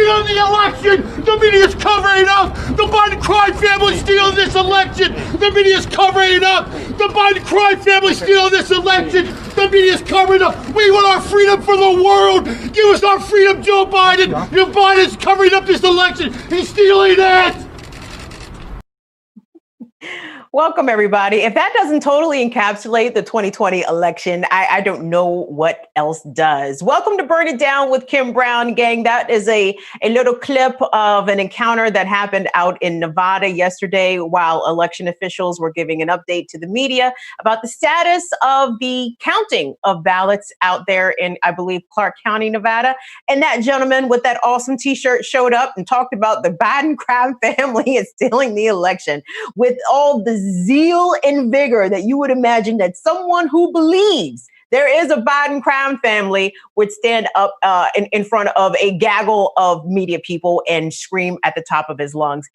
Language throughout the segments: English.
stealing the election. The media is covering up. The Biden crime family stealing this election. The media is covering it up. The Biden crime family stealing this election. The media is covering up. We want our freedom for the world. Give us our freedom, Joe Biden. Joe Biden's covering up this election. He's stealing it. Welcome, everybody. If that doesn't totally encapsulate the 2020 election, I don't know what else does. Welcome to Burn It Down with Kim Brown, gang. That is a little clip of an encounter that happened out in Nevada yesterday while election officials were giving an update to the media about the status of the counting of ballots out there in, I believe, Clark County, Nevada. And that gentleman with that awesome T-shirt showed up and talked about the Biden crime family and stealing the election with all the zeal and vigor that you would imagine that someone who believes there is a Biden crime family would stand up in front of a gaggle of media people and scream at the top of his lungs.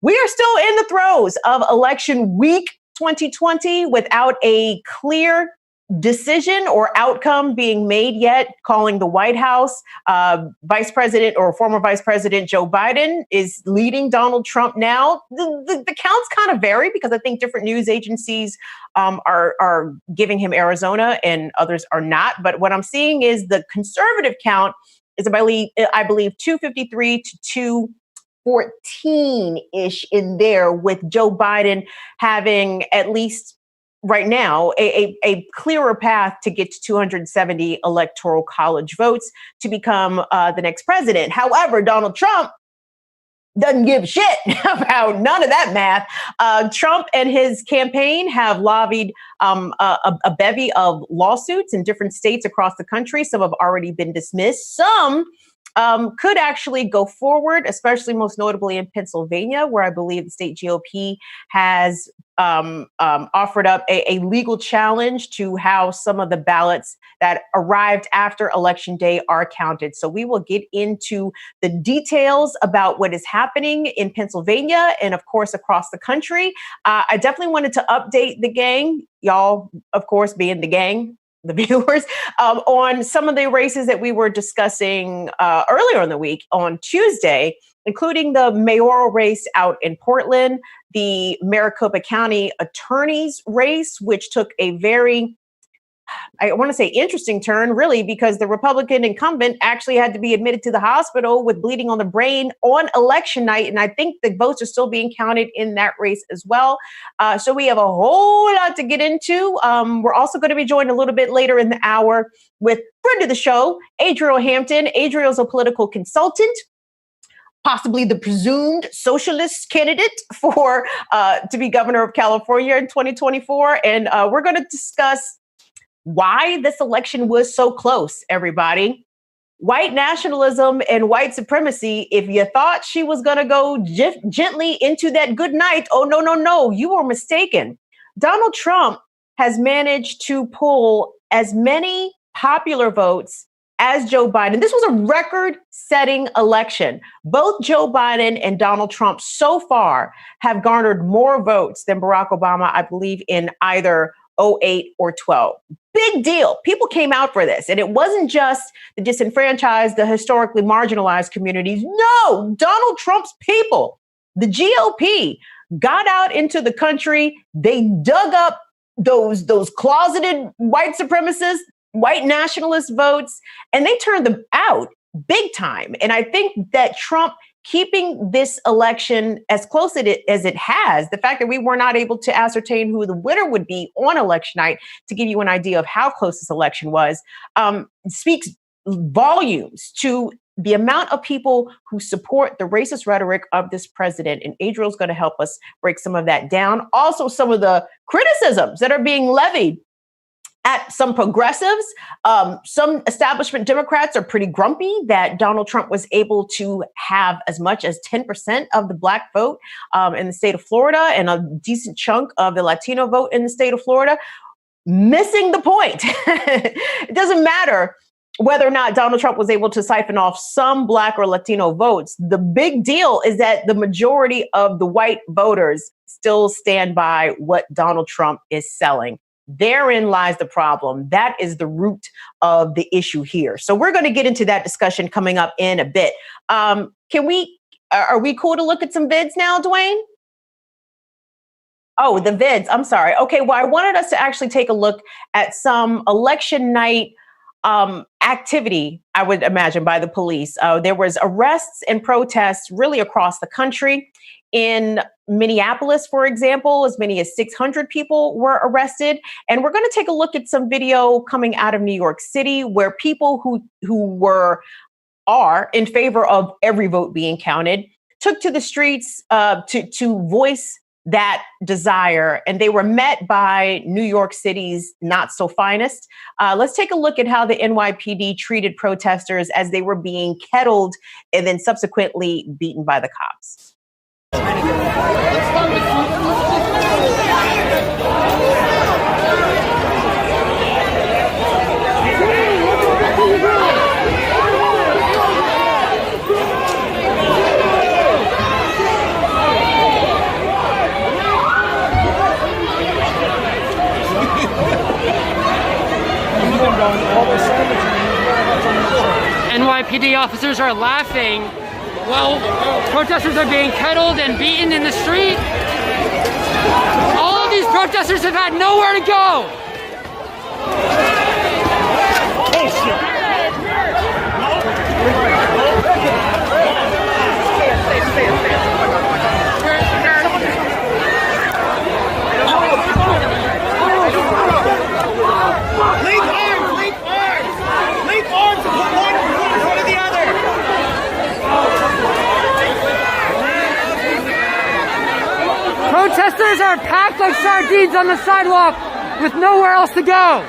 We are still in the throes of election week 2020 without a clear decision or outcome being made yet, calling the White House. Vice President or former Vice President Joe Biden is leading Donald Trump now. The counts kind of vary because I think different news agencies are giving him Arizona and others are not. But what I'm seeing is the conservative count is, I believe 253 to 214-ish in there, with Joe Biden having at least right now a clearer path to get to 270 electoral college votes to become the next president. However, Donald Trump doesn't give a shit about none of that math. Trump and his campaign have lobbied a bevy of lawsuits in different states across the country. Some have already been dismissed. Some could actually go forward, especially most notably in Pennsylvania, where I believe the state GOP has offered up a legal challenge to how some of the ballots that arrived after Election Day are counted. So we will get into the details about what is happening in Pennsylvania and, of course, across the country. I definitely wanted to update the gang, y'all, of course, being the gang, the viewers, on some of the races that we were discussing earlier in the week on Tuesday, including the mayoral race out in Portland, the Maricopa County attorney's race, which took a very, I want to say, interesting turn, really, because the Republican incumbent actually had to be admitted to the hospital with bleeding on the brain on election night. And I think the votes are still being counted in that race as well. So we have a whole lot to get into. We're also going to be joined a little bit later in the hour with friend of the show, Adriel Hampton. Adriel's a political consultant, possibly the presumed socialist candidate for to be governor of California in 2024. And we're going to discuss why this election was so close, everybody. White nationalism and white supremacy. If you thought she was going to go gently into that good night, oh, no, you were mistaken. Donald Trump has managed to pull as many popular votes as Joe Biden. This was a record-setting election. Both Joe Biden and Donald Trump so far have garnered more votes than Barack Obama, I believe, in either 08 or 12. Big deal. People came out for this. And it wasn't just the disenfranchised, the historically marginalized communities. No, Donald Trump's people, the GOP, got out into the country. They dug up those closeted white supremacists, white nationalist votes, and they turned them out big time. And I think that Trump keeping this election as close as it has, the fact that we were not able to ascertain who the winner would be on election night, to give you an idea of how close this election was, speaks volumes to the amount of people who support the racist rhetoric of this president. And Adriel's going to help us break some of that down. Also, some of the criticisms that are being levied at some progressives. Some establishment Democrats are pretty grumpy that Donald Trump was able to have as much as 10% of the Black vote in the state of Florida and a decent chunk of the Latino vote in the state of Florida. Missing the point. It doesn't matter whether or not Donald Trump was able to siphon off some Black or Latino votes. The big deal is that the majority of the white voters still stand by what Donald Trump is selling. Therein lies the problem. That is the root of the issue here. So we're going to get into that discussion coming up in a bit. Are we cool to look at some vids now, Dwayne? Oh, the vids. I'm sorry. Okay, well, I wanted us to actually take a look at some election night activity, I would imagine, by the police. There was arrests and protests really across the country. In Minneapolis, for example, as many as 600 people were arrested. And we're going to take a look at some video coming out of New York City where people who are in favor of every vote being counted took to the streets to voice that desire, and they were met by New York City's not so finest. Let's take a look at how the NYPD treated protesters as they were being kettled and then subsequently beaten by the cops. NYPD officers are laughing while protesters are being kettled and beaten in the street. All of these protesters have had nowhere to go. Protesters are packed like sardines on the sidewalk with nowhere else to go.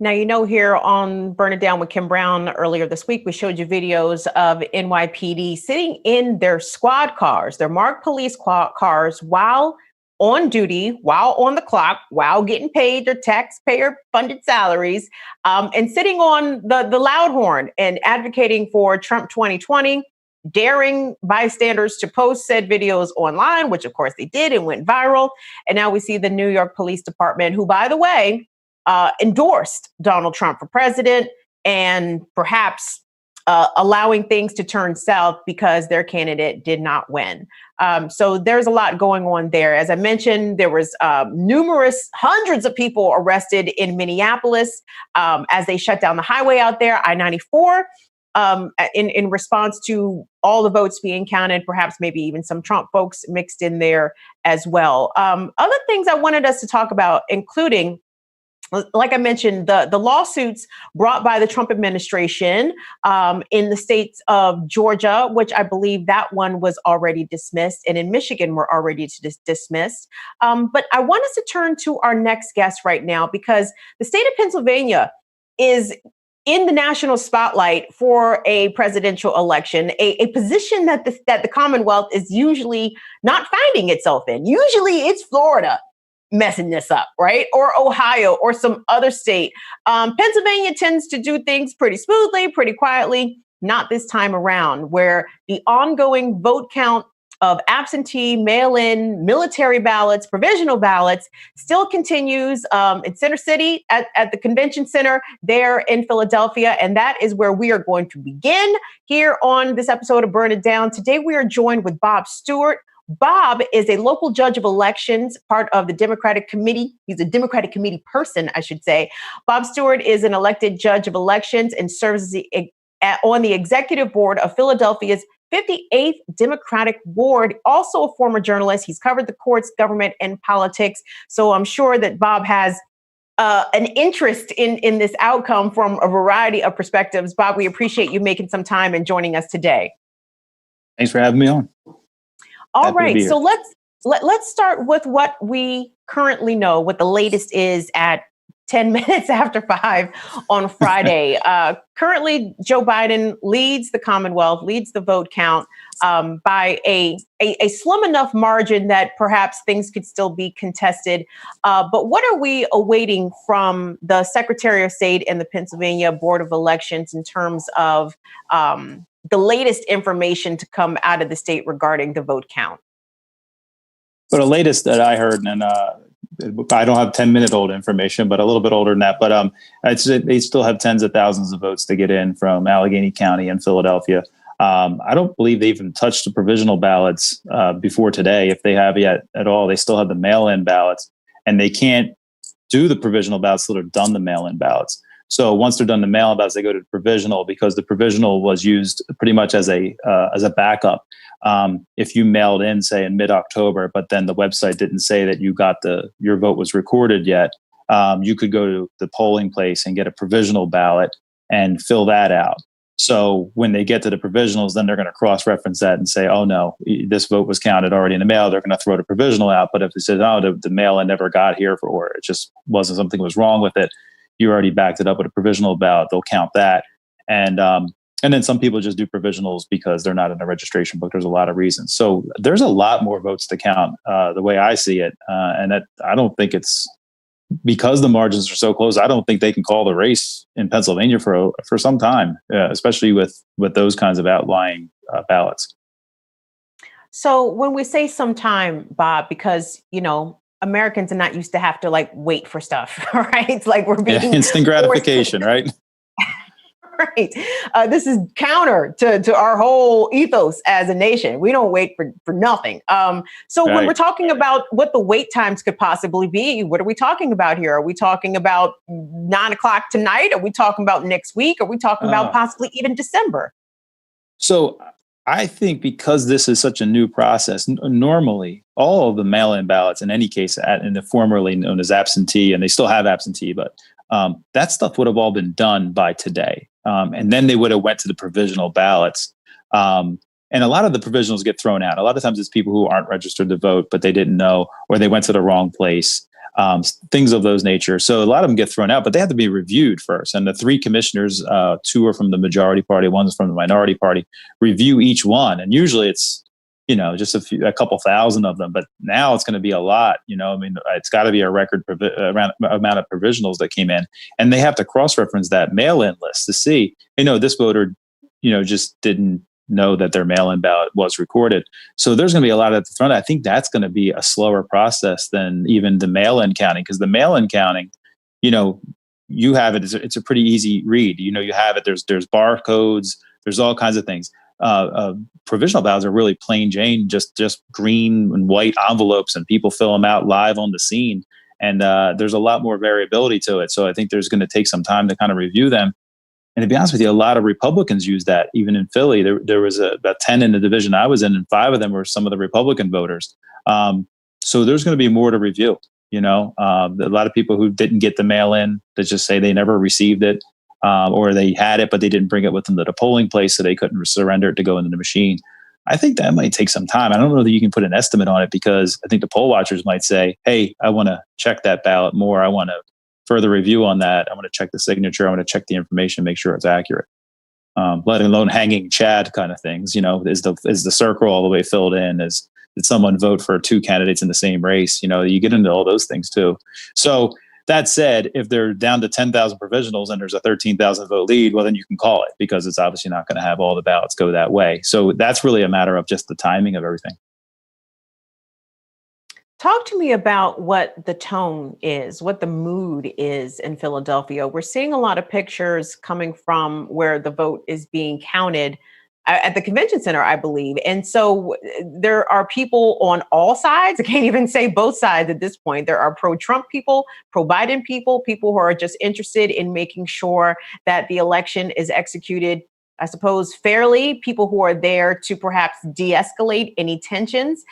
Now, you know, here on Burn It Down with Kim Brown earlier this week, we showed you videos of NYPD sitting in their squad cars, their marked police cars, while on duty, while on the clock, while getting paid their taxpayer-funded salaries, and sitting on the loud horn and advocating for Trump 2020, daring bystanders to post said videos online, which of course they did and went viral. And now we see the New York Police Department, who, by the way, endorsed Donald Trump for president and perhaps allowing things to turn south because their candidate did not win. So there's a lot going on there. As I mentioned, there was hundreds of people arrested in Minneapolis as they shut down the highway out there, I-94, in response to all the votes being counted, perhaps maybe even some Trump folks mixed in there as well. Other things I wanted us to talk about, including, like I mentioned, the lawsuits brought by the Trump administration in the states of Georgia, which I believe that one was already dismissed, and in Michigan were already dismissed. But I want us to turn to our next guest right now, because the state of Pennsylvania is in the national spotlight for a presidential election, a position that the Commonwealth is usually not finding itself in. Usually it's Florida messing this up, right? Or Ohio or some other state. Pennsylvania tends to do things pretty smoothly, pretty quietly. Not this time around, where the ongoing vote count of absentee, mail-in, military ballots, provisional ballots still continues in Center City at the convention center there in Philadelphia. And that is where we are going to begin here on this episode of Burn It Down. Today, we are joined with Bob Stewart. Bob is a local judge of elections, part of the Democratic Committee. He's a Democratic Committee person, I should say. Bob Stewart is an elected judge of elections and serves on the executive board of Philadelphia's 58th Democratic Ward, also a former journalist. He's covered the courts, government, and politics. So I'm sure that Bob has an interest in this outcome from a variety of perspectives. Bob, we appreciate you making some time and joining us today. Thanks for having me on. All right, so let's start with what we currently know, what the latest is at 10 minutes after 5 on Friday. Currently, Joe Biden leads the Commonwealth, leads the vote count by a slim enough margin that perhaps things could still be contested. But what are we awaiting from the Secretary of State and the Pennsylvania Board of Elections in terms of the latest information to come out of the state regarding the vote count? But the latest that I heard, and I don't have 10-minute old information, but a little bit older than that. But they still have tens of thousands of votes to get in from Allegheny County and Philadelphia. I don't believe they even touched the provisional ballots before today, if they have yet at all. They still have the mail-in ballots, and they can't do the provisional ballots till they're done the mail-in ballots. So once they're done the mail-in ballots, they go to the provisional, because the provisional was used pretty much as a backup. If you mailed in, say, in mid-October, but then the website didn't say that your vote was recorded yet, you could go to the polling place and get a provisional ballot and fill that out. So when they get to the provisionals, then they're going to cross-reference that and say, oh, no, this vote was counted already in the mail. They're going to throw the provisional out. But if they said, oh, the mail-in never got here, or it just wasn't, something was wrong with it, you already backed it up with a provisional ballot, they'll count that. And then some people just do provisionals because they're not in a registration book. There's a lot of reasons. So there's a lot more votes to count, the way I see it. And that, I don't think it's, because the margins are so close, I don't think they can call the race in Pennsylvania for some time, especially with those kinds of outlying ballots. So when we say sometime, Bob, because, Americans are not used to have to wait for stuff, right? It's like we're being instant gratification, right? Right. This is counter to our whole ethos as a nation. We don't wait for nothing. So when we're talking about what the wait times could possibly be, what are we talking about here? Are we talking about 9 o'clock tonight? Are we talking about next week? Are we talking about possibly even December? So I think because this is such a new process, normally all of the mail-in ballots, in any case, in the formerly known as absentee, and they still have absentee, but that stuff would have all been done by today. And then they would have went to the provisional ballots. And a lot of the provisionals get thrown out. A lot of times it's people who aren't registered to vote, but they didn't know, or they went to the wrong place, things of those nature. So a lot of them get thrown out, but they have to be reviewed first. And the 3 commissioners, 2 are from the majority party, 1's from the minority party, review each one. And usually it's, just a couple thousand of them, but now it's going to be a lot. It's got to be a record amount of provisionals that came in, and they have to cross-reference that mail-in list to see, this voter, just didn't know that their mail-in ballot was recorded. So there's going to be a lot at the front. I think that's going to be a slower process than even the mail-in counting, because the mail-in counting, you have it. It's a pretty easy read. You have it. There's barcodes. There's all kinds of things. Provisional ballots are really plain Jane, just green and white envelopes, and people fill them out live on the scene. And there's a lot more variability to it. So I think there's going to take some time to kind of review them. And to be honest with you, a lot of Republicans use that. Even in Philly, there was about 10 in the division I was in, and 5 of them were some of the Republican voters. So there's going to be more to review. A lot of people who didn't get the mail in, that just say they never received it. Or they had it, but they didn't bring it with them to the polling place, so they couldn't surrender it to go into the machine. I think that might take some time. I don't know that you can put an estimate on it, because I think the poll watchers might say, hey, I want to check that ballot more. I want to further review on that. I want to check the signature. I want to check the information, make sure it's accurate. Let alone hanging Chad kind of things. Is the circle all the way filled in? Did someone vote for 2 candidates in the same race? You get into all those things too. So that said, if they're down to 10,000 provisionals and there's a 13,000 vote lead, well, then you can call it, because it's obviously not going to have all the ballots go that way. So that's really a matter of just the timing of everything. Talk to me about what the tone is, what the mood is in Philadelphia. We're seeing a lot of pictures coming from where the vote is being counted at the convention center, I believe. And so there are people on all sides. I can't even say both sides at this point. There are pro-Trump people, pro-Biden people, people who are just interested in making sure that the election is executed, I suppose, fairly, people who are there to perhaps de-escalate any tensions.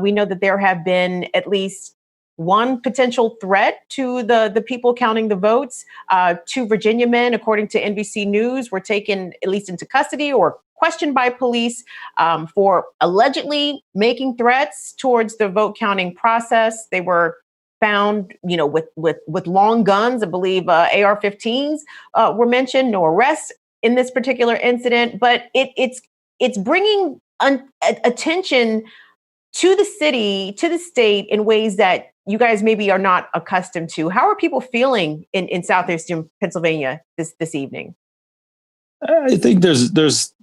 We know that there have been at least one potential threat to the people counting the votes. 2 Virginia men, according to NBC News, were taken at least into custody or questioned by police for allegedly making threats towards the vote counting process. They were found, with long guns. I believe AR-15s were mentioned. No arrests in this particular incident, but it's bringing attention to the city, to the state, in ways that you guys maybe are not accustomed to. How are people feeling in southeastern Pennsylvania this evening? I think there's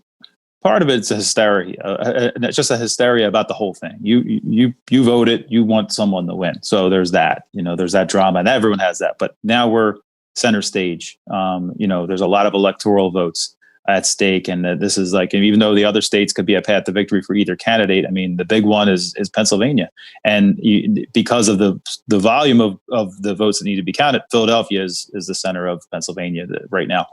part of it's a hysteria, just a hysteria about the whole thing. You voted, you want someone to win, so there's that. There's that drama, and everyone has that. But now we're center stage. There's a lot of electoral votes at stake, and this is like, even though the other states could be a path to victory for either candidate, I mean, the big one is Pennsylvania, and because of the volume of the votes that need to be counted, Philadelphia is the center of Pennsylvania right now.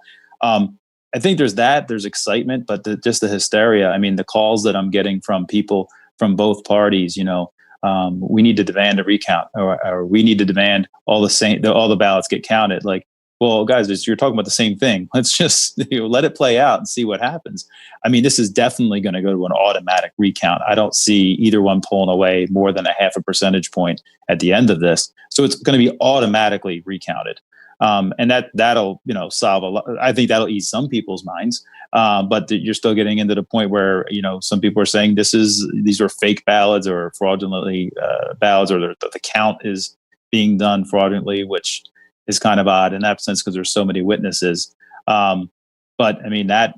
I think there's excitement, but just the hysteria. I mean, the calls that I'm getting from people from both parties, we need to demand a recount, or we need to demand all the ballots get counted. Like, well, guys, you're talking about the same thing. Let's just let it play out and see what happens. I mean, this is definitely going to go to an automatic recount. I don't see either one pulling away more than a 0.5 percentage point at the end of this. So it's going to be automatically recounted. And that'll solve a lot. I think that'll ease some people's minds. But you're still getting into the point where some people are saying these are fake ballots or fraudulently ballots, or the count is being done fraudulently, which is kind of odd in that sense because there's so many witnesses. But I mean that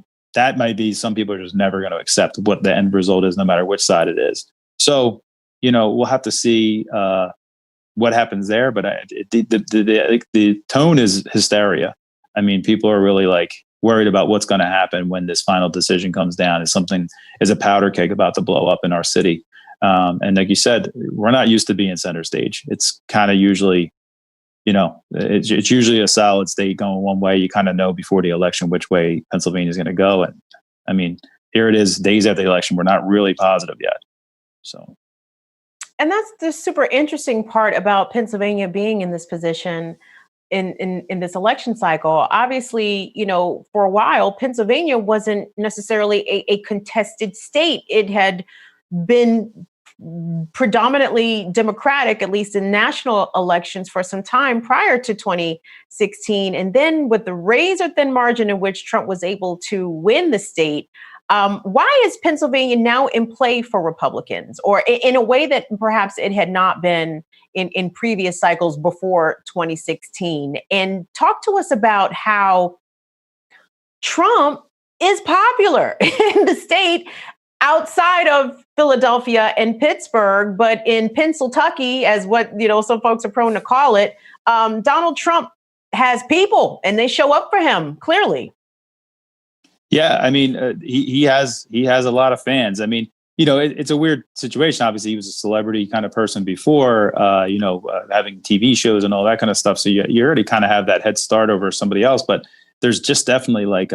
might be, some people are just never going to accept what the end result is, no matter which side it is. So we'll have to see what happens there, but the tone is hysteria. I mean, people are really worried about what's going to happen when this final decision comes down. Is a powder keg about to blow up in our city. And like you said, we're not used to being center stage. It's kind of usually, it's usually a solid state going one way. You kind of know before the election which way Pennsylvania is going to go. And I mean, here it is, days after the election, we're not really positive yet. So. And that's the super interesting part about Pennsylvania being in this position in this election cycle. Obviously, for a while, Pennsylvania wasn't necessarily a contested state. It had been predominantly Democratic, at least in national elections, for some time prior to 2016. And then with the razor thin margin in which Trump was able to win the state, why is Pennsylvania now in play for Republicans, or in a way that perhaps it had not been in previous cycles before 2016? And talk to us about how Trump is popular in the state outside of Philadelphia and Pittsburgh, but in Pennsylvania, as what some folks are prone to call it, Donald Trump has people, and they show up for him clearly. Yeah, I mean, he has a lot of fans. I mean, it's a weird situation. Obviously, he was a celebrity kind of person before, having TV shows and all that kind of stuff. So you already kind of have that head start over somebody else. But there's just definitely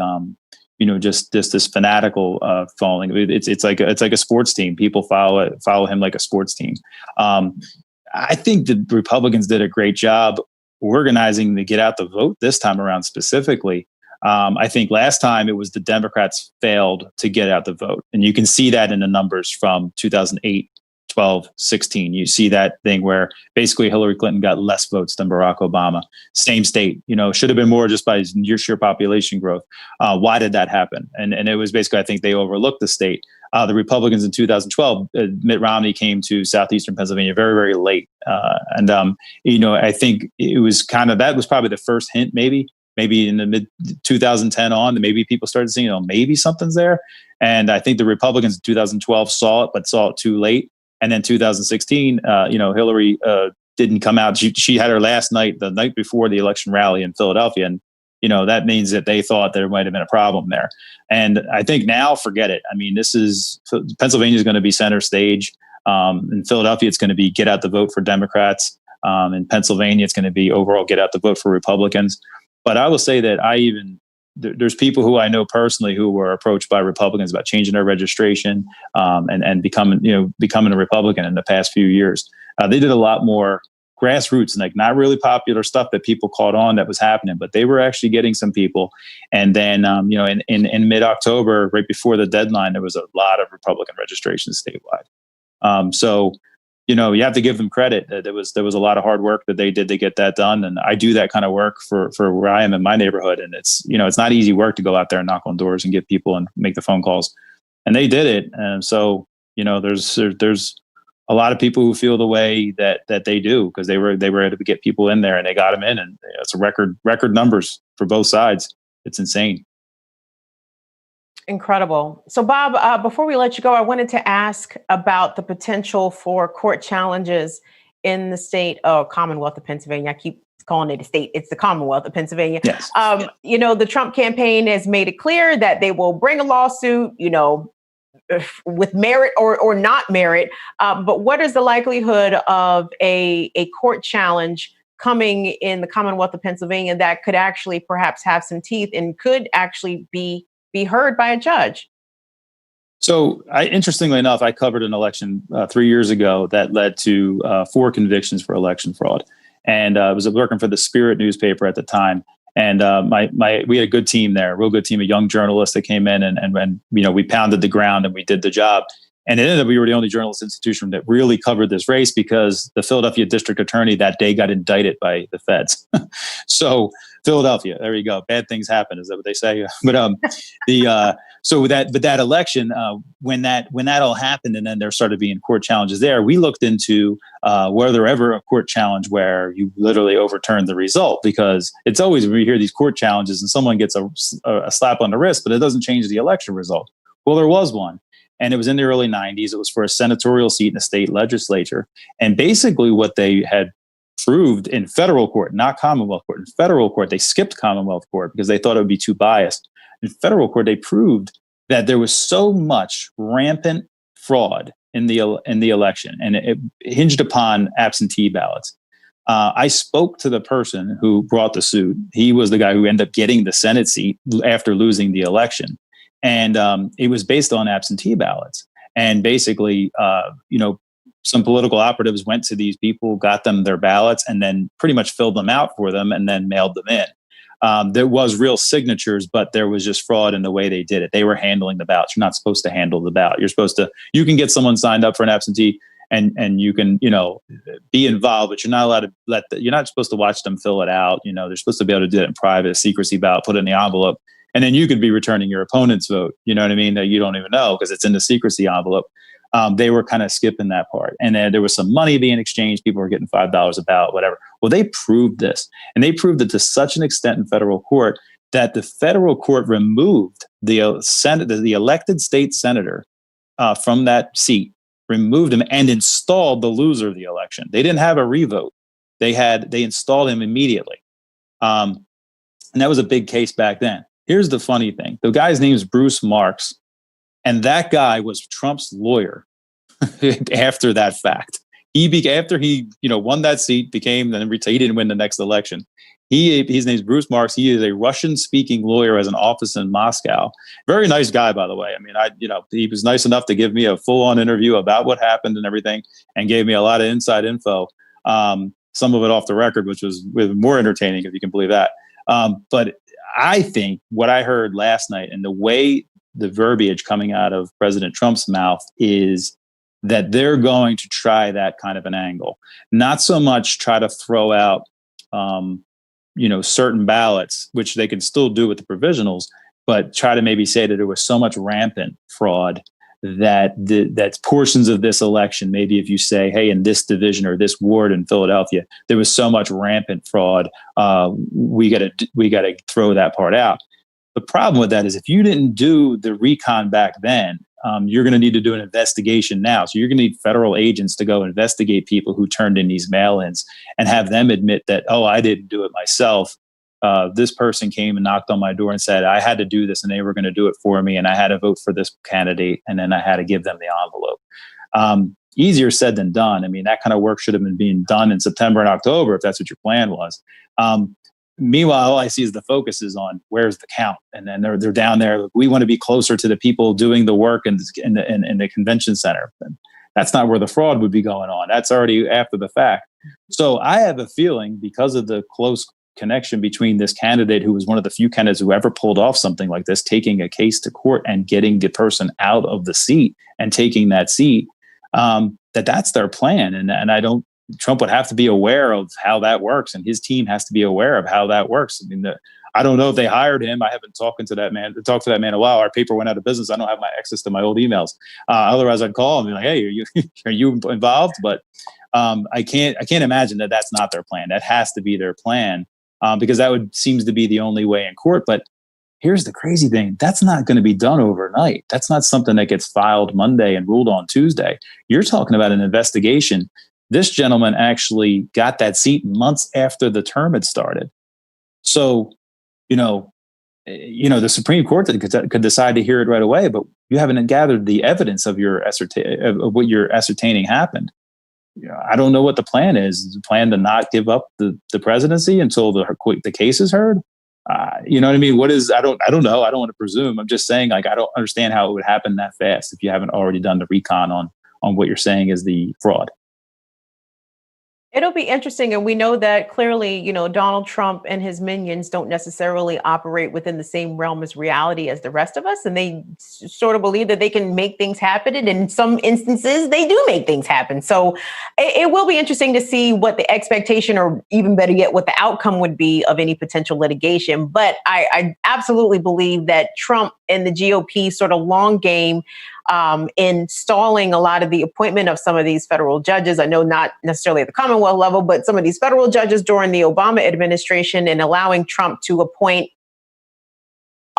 just this fanatical following. It's like a sports team. People follow him like a sports team. I think the Republicans did a great job organizing to get out the vote this time around specifically. I think last time it was the Democrats failed to get out the vote. And you can see that in the numbers from 2008, 12, 16. You see that thing where basically Hillary Clinton got less votes than Barack Obama. Same state, should have been more just by sheer population growth. Why did that happen? And it was basically, I think they overlooked the state. The Republicans in 2012, Mitt Romney came to southeastern Pennsylvania very, very late. I think it was that was probably the first hint, maybe in the mid 2010 on, maybe people started seeing, maybe something's there. And I think the Republicans in 2012 saw it, but saw it too late. And then 2016, Hillary didn't come out. She had her last night, the night before the election rally in Philadelphia. And, that means that they thought there might have been a problem there. And I think now, forget it. I mean, Pennsylvania is going to be center stage. In Philadelphia, it's going to be get out the vote for Democrats. In Pennsylvania, it's going to be overall get out the vote for Republicans. But I will say that there's people who I know personally who were approached by Republicans about changing their registration and becoming a Republican in the past few years. They did a lot more grassroots, not really popular stuff that people caught on that was happening, but they were actually getting some people. And then, in mid-October, right before the deadline, there was a lot of Republican registrations statewide. So you have to give them credit. There was a lot of hard work that they did to get that done. And I do that kind of work for where I am in my neighborhood. And it's not easy work to go out there and knock on doors and get people and make the phone calls. And they did it. And so, there's a lot of people who feel the way that they do, because they were able to get people in there and they got them in, and it's a record numbers for both sides. It's insane. Incredible. So, Bob, before we let you go, I wanted to ask about the potential for court challenges in the state of Commonwealth of Pennsylvania. I keep calling it a state. It's the Commonwealth of Pennsylvania. Yes. The Trump campaign has made it clear that they will bring a lawsuit, with merit or not merit. But what is the likelihood of a court challenge coming in the Commonwealth of Pennsylvania that could actually perhaps have some teeth and could actually be heard by a judge? So, interestingly enough, I covered an election 3 years ago that led to 4 convictions for election fraud, and I was working for the Spirit newspaper at the time. And we had a good team there, a real good team of young journalists that came in, and we pounded the ground and we did the job. And it ended up we were the only journalist institution that really covered this race, because the Philadelphia district attorney that day got indicted by the feds. So Philadelphia, there you go. Bad things happen. Is that what they say? But that election, when that all happened, and then there started being court challenges there, we looked into were there ever a court challenge where you literally overturned the result, because it's always when you hear these court challenges and someone gets a slap on the wrist, but it doesn't change the election result. Well, there was one. And it was in the early 90s. It was for a senatorial seat in the state legislature. And basically what they had proved in federal court, not Commonwealth court, in federal court, they skipped Commonwealth court because they thought it would be too biased. In federal court, they proved that there was so much rampant fraud in the election, and it hinged upon absentee ballots. I spoke to the person who brought the suit. He was the guy who ended up getting the Senate seat after losing the election. And it was based on absentee ballots. And basically, some political operatives went to these people, got them their ballots, and then pretty much filled them out for them and then mailed them in. There was real signatures, but there was just fraud in the way they did it. They were handling the ballots. You're not supposed to handle the ballot. You can get someone signed up for an absentee and you can, be involved, but you're not allowed to you're not supposed to watch them fill it out. They're supposed to be able to do it in private, a secrecy ballot, put it in the envelope. And then you could be returning your opponent's vote, you know what I mean, that you don't even know because it's in the secrecy envelope. They were kind of skipping that part. And then there was some money being exchanged. People were getting $5 a ballot, whatever. Well, they proved this. And they proved it to such an extent in federal court that the federal court removed the elected state senator from that seat, removed him, and installed the loser of the election. They didn't have a revote. They installed him immediately. And that was a big case back then. Here's the funny thing. The guy's name is Bruce Marks, and that guy was Trump's lawyer after that fact. After he won that seat, he didn't win the next election. His name's Bruce Marks. He is a Russian-speaking lawyer, has an office in Moscow. Very nice guy, by the way. I mean, he was nice enough to give me a full-on interview about what happened and everything, and gave me a lot of inside info. Some of it off the record, which was more entertaining, if you can believe that. But I think what I heard last night and the way the verbiage coming out of President Trump's mouth is that they're going to try that kind of an angle, not so much try to throw out, certain ballots, which they can still do with the provisionals, but try to maybe say that there was so much rampant fraud that portions of this election, maybe if you say, hey, in this division or this ward in Philadelphia, there was so much rampant fraud, we got to throw that part out. The problem with that is if you didn't do the recon back then, you're going to need to do an investigation now. So you're going to need federal agents to go investigate people who turned in these mail-ins and have them admit that, oh, I didn't do it myself. This person came and knocked on my door and said, I had to do this and they were going to do it for me. And I had to vote for this candidate. And then I had to give them the envelope. Easier said than done. I mean, that kind of work should have been being done in September and October, if that's what your plan was. Meanwhile, all I see is the focus is on where's the count. And then they're down there. We want to be closer to the people doing the work in the convention center. And that's not where the fraud would be going on. That's already after the fact. So I have a feeling because of the close connection between this candidate, who was one of the few candidates who ever pulled off something like this, taking a case to court and getting the person out of the seat and taking that seat. that's their plan. And I don't, Trump would have to be aware of how that works, and his team has to be aware of how that works. I mean, I don't know if they hired him. I haven't talked to that man in a while. Our paper went out of business. I don't have my access to my old emails. Otherwise I'd call him and be like, hey, are you involved? But I can't imagine that that's not their plan. That has to be their plan, because that seems to be the only way in court. But here's the crazy thing. That's not going to be done overnight. That's not something that gets filed Monday and ruled on Tuesday. You're talking about an investigation. This gentleman actually got that seat months after the term had started. So, the Supreme Court could decide to hear it right away, but you haven't gathered the evidence of of what you're ascertaining happened. I don't know what the plan is. Is the plan to not give up the presidency until the case is heard? You know what I mean? What is? I don't know. I don't want to presume. I'm just saying, like, I don't understand how it would happen that fast if you haven't already done the recon on what you're saying is the fraud. It'll be interesting. And we know that clearly, Donald Trump and his minions don't necessarily operate within the same realm as reality as the rest of us. And they sort of believe that they can make things happen. And in some instances, they do make things happen. So it will be interesting to see what the expectation, or even better yet, what the outcome would be of any potential litigation. But I absolutely believe that Trump and the GOP sort of long game in stalling a lot of the appointment of some of these federal judges. I know not necessarily at the Commonwealth level, but some of these federal judges during the Obama administration, and allowing Trump to appoint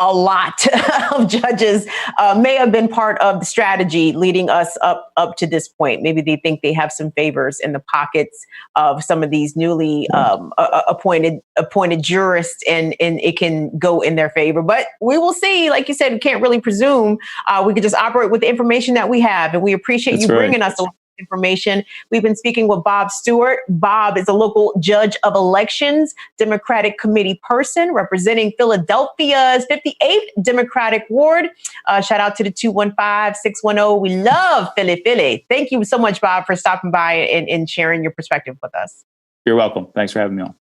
a lot of judges may have been part of the strategy leading us up to this point. Maybe they think they have some favors in the pockets of some of these newly appointed jurists, and it can go in their favor. But we will see. Like you said, we can't really presume. We could just operate with the information that we have, and we appreciate you bringing us a information. We've been speaking with Bob Stewart. Bob is a local judge of elections, Democratic committee person representing Philadelphia's 58th Democratic Ward. Shout out to the 215-610. We love Philly. Thank you so much, Bob, for stopping by and sharing your perspective with us. You're welcome. Thanks for having me on.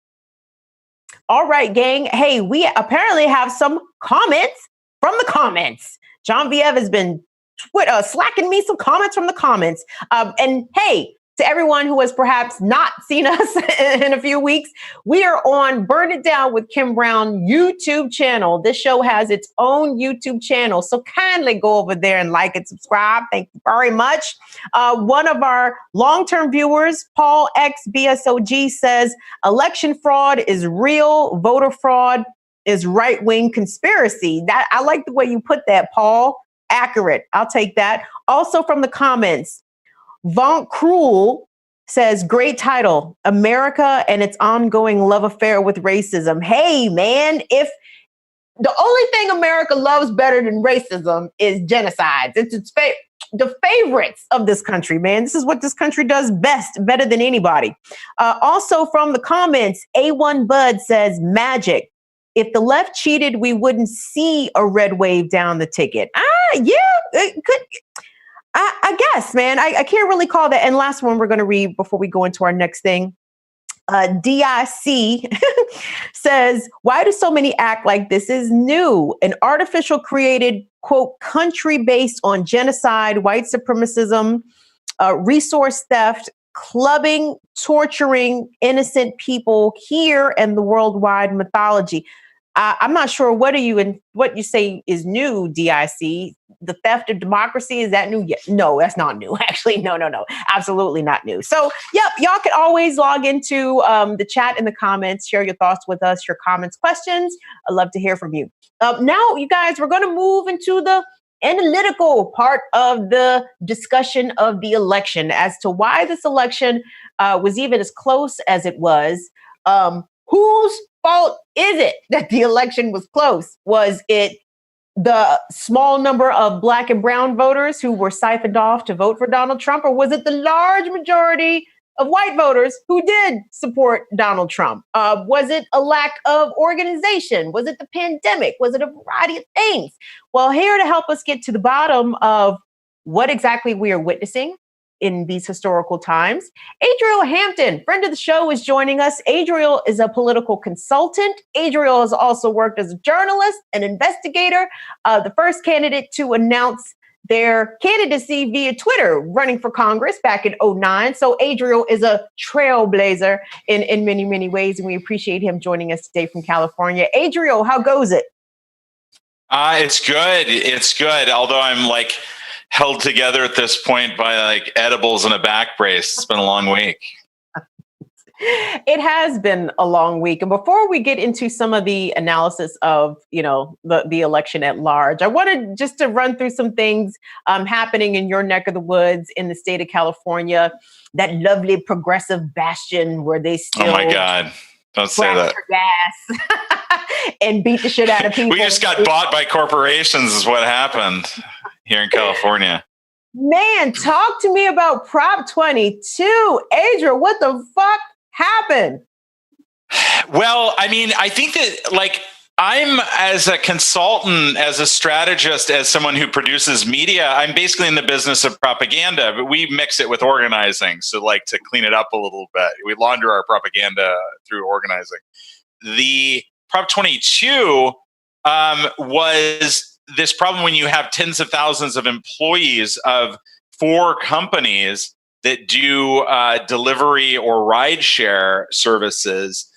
All right, gang. Hey, we apparently have some comments from the comments. John Viev has been slacking me some comments from the comments. And hey, to everyone who has perhaps not seen us in a few weeks, we are on Burn It Down with Kim Brown YouTube channel. This show has its own YouTube channel, so kindly go over there and like and subscribe. Thank you very much. One of our long-term viewers, Paul XBSOG, says election fraud is real, voter fraud is right-wing conspiracy. That I like the way you put that, Paul. Accurate. I'll take that. Also from the comments, Von Cruel says, great title, America and its ongoing love affair with racism. Hey, man, if the only thing America loves better than racism is genocides, it's the favorites of this country, man. This is what this country does best, better than anybody. Also from the comments, A1 Bud says, magic. If the left cheated, we wouldn't see a red wave down the ticket. Yeah, it could. I guess, man. I can't really call that. And last one we're going to read before we go into our next thing. DIC says, why do so many act like this is new? An artificial created, quote, country based on genocide, white supremacism, resource theft, clubbing, torturing innocent people here, and the worldwide mythology. I'm not sure what you say is new, DIC. The theft of democracy, is that new? Yeah, no, that's not new. Actually, no, absolutely not new. So, yep, y'all can always log into the chat in the comments, share your thoughts with us, your comments, questions. I'd love to hear from you. Now, you guys, we're going to move into the analytical part of the discussion of the election as to why this election was even as close as it was. Whose fault is it that the election was close? Was it the small number of Black and brown voters who were siphoned off to vote for Donald Trump? Or was it the large majority of white voters who did support Donald Trump? Was it a lack of organization? Was it the pandemic? Was it a variety of things? Well, here to help us get to the bottom of what exactly we are witnessing in these historical times, Adriel Hampton, friend of the show, is joining us. Adriel is a political consultant. Adriel has also worked as a journalist, an investigator, the first candidate to announce their candidacy via Twitter, running for Congress back in 2009. So Adriel is a trailblazer in many, many ways, and we appreciate him joining us today from California. Adriel, how goes it? It's good. It's good. Although I'm like held together at this point by like edibles and a back brace. It's been a long week. It has been a long week. And before we get into some of the analysis of, the election at large, I wanted just to run through some things happening in your neck of the woods in the state of California, that lovely progressive bastion where they still Oh my God. Don't say that. Gas and beat the shit out of people. We just got bought by corporations is what happened here in California. Man, talk to me about Prop 22. Adriel, what the fuck happened? Well, I mean, I think that like I'm as a consultant, as a strategist, as someone who produces media, I'm basically in the business of propaganda, but we mix it with organizing. So like to clean it up a little bit, we launder our propaganda through organizing. The Prop 22 was this problem when you have tens of thousands of employees of 4 companies that do delivery or rideshare services,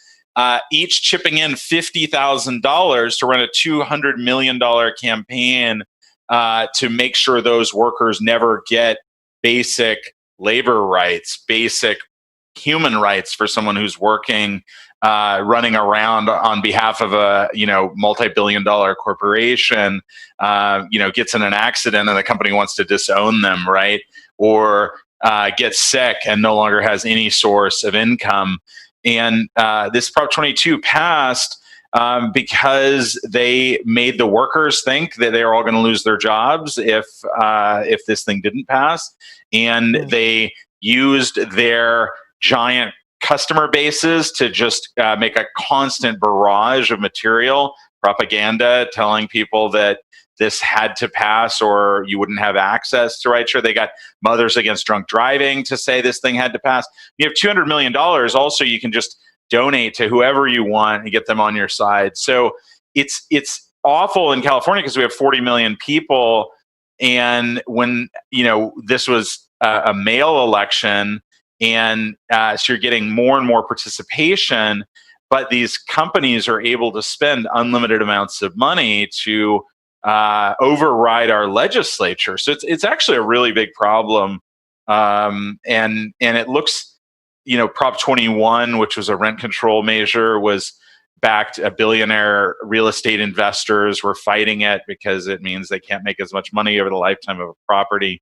each chipping in $50,000 to run a $200 million campaign to make sure those workers never get basic labor rights, basic human rights for someone who's working, running around on behalf of a multi-billion-dollar corporation, gets in an accident and the company wants to disown them, right? Or gets sick and no longer has any source of income. And this Prop 22 passed because they made the workers think that they were all going to lose their jobs if this thing didn't pass. And they used their giant customer bases to just make a constant barrage of material, propaganda, telling people that this had to pass or you wouldn't have access to rideshare. They got Mothers Against Drunk Driving to say this thing had to pass. You have $200 million. Also, you can just donate to whoever you want and get them on your side. So it's awful in California because we have 40 million people. And when, this was a mail election, and so you're getting more and more participation, but these companies are able to spend unlimited amounts of money to override our legislature. So it's actually a really big problem. And it looks, Prop 21, which was a rent control measure, was backed. A billionaire real estate investors were fighting it because it means they can't make as much money over the lifetime of a property.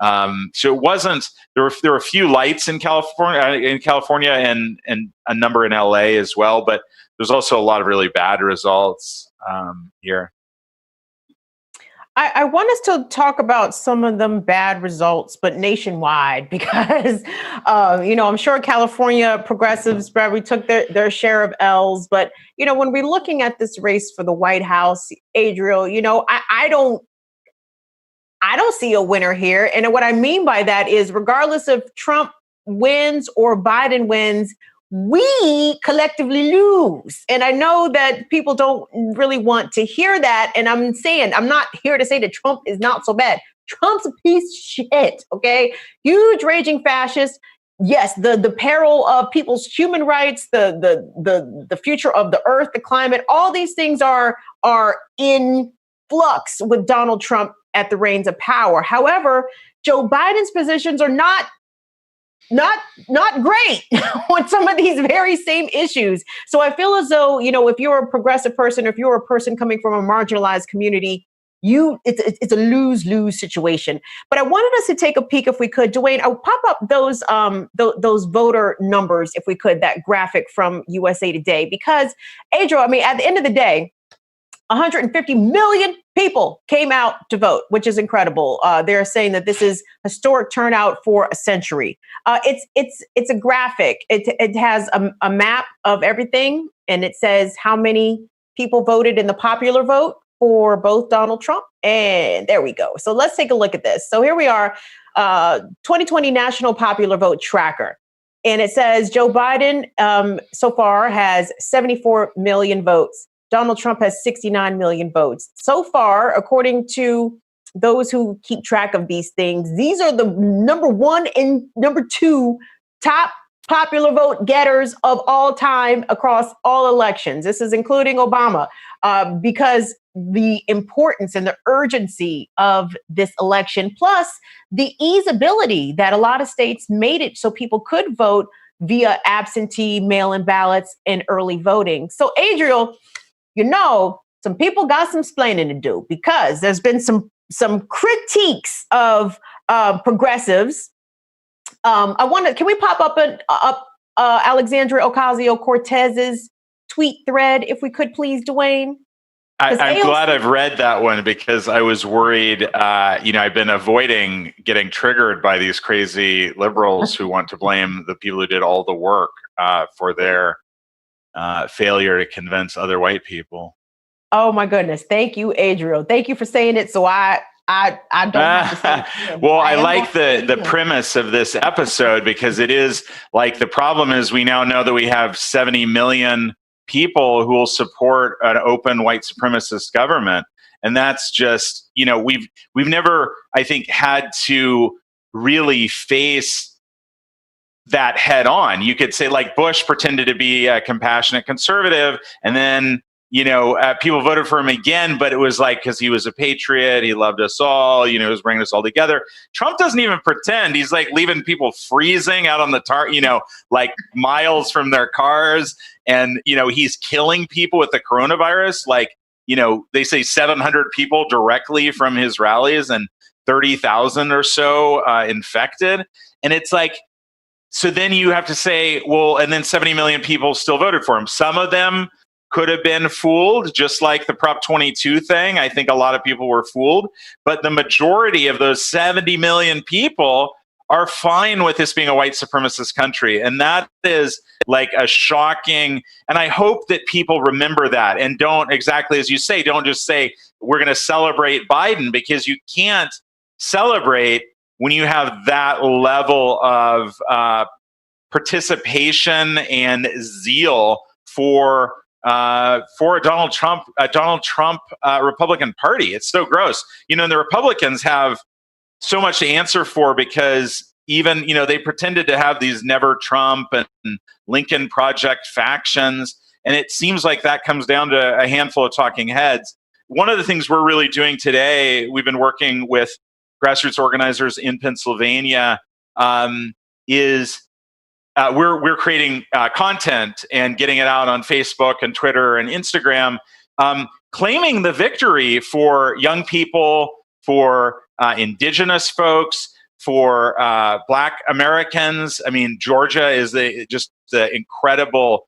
So it wasn't. There were a few lights in California, and a number in LA as well. But there's also a lot of really bad results here. I want us to talk about some of them bad results, but nationwide, because, I'm sure California progressives probably took their share of L's. But, when we're looking at this race for the White House, Adriel, I don't see a winner here. And what I mean by that is regardless if Trump wins or Biden wins, we collectively lose. And I know that people don't really want to hear that. And I'm not here to say that Trump is not so bad. Trump's a piece of shit, okay? Huge raging fascist. Yes, the peril of people's human rights, the future of the earth, the climate, all these things are in flux with Donald Trump at the reins of power. However, Joe Biden's positions are not great on some of these very same issues. So I feel as though, if you're a progressive person, or if you're a person coming from a marginalized community, it's a lose-lose situation. But I wanted us to take a peek, if we could. Dwayne, I'll pop up those voter numbers, if we could, that graphic from USA Today, because Adriel, at the end of the day, 150 million people came out to vote, which is incredible. They're saying that this is historic turnout for a century. It's a graphic. It has a map of everything, and it says how many people voted in the popular vote for both Donald Trump. And there we go. So let's take a look at this. So here we are, 2020 National Popular Vote Tracker. And it says Joe Biden so far has 74 million votes. Donald Trump has 69 million votes. So far, according to those who keep track of these things, these are the number one and number two top popular vote getters of all time across all elections. This is including Obama, because the importance and the urgency of this election, plus the easeability that a lot of states made it so people could vote via absentee mail-in ballots and early voting. So, Adriel, some people got some splaining to do, because there's been some critiques of progressives. Can we pop up Alexandria Ocasio-Cortez's tweet thread, if we could, please, Dwayne? I'm glad I've read that one, because I was worried. I've been avoiding getting triggered by these crazy liberals who want to blame the people who did all the work for their failure to convince other white people. Oh my goodness! Thank you, Adriel. Thank you for saying it. So I don't have to say it. Well, I like the premise of this episode, because it is like, the problem is we now know that we have 70 million people who will support an open white supremacist government. And that's just, we've never, I think, had to really face that head on. You could say, like, Bush pretended to be a compassionate conservative, and then people voted for him again, but it was like, because he was a patriot, he loved us all, he was bringing us all together. Trump doesn't even pretend. He's like leaving people freezing out on the like miles from their cars. And, he's killing people with the coronavirus. Like, they say 700 people directly from his rallies and 30,000 or so infected. And it's like, so then you have to say, well, and then 70 million people still voted for him. Some of them could have been fooled, just like the Prop 22 thing. I think a lot of people were fooled, but the majority of those 70 million people are fine with this being a white supremacist country. And that is like a shocking, and I hope that people remember that and don't, exactly as you say, don't just say, we're going to celebrate Biden, because you can't celebrate when you have that level of participation and zeal for a Donald Trump Republican Party. It's so gross. And the Republicans have so much to answer for, because even, they pretended to have these Never Trump and Lincoln Project factions. And it seems like that comes down to a handful of talking heads. One of the things we're really doing today, we've been working with grassroots organizers in Pennsylvania, is we're creating content and getting it out on Facebook and Twitter and Instagram, claiming the victory for young people, for indigenous folks, for Black Americans. I mean, Georgia is the incredible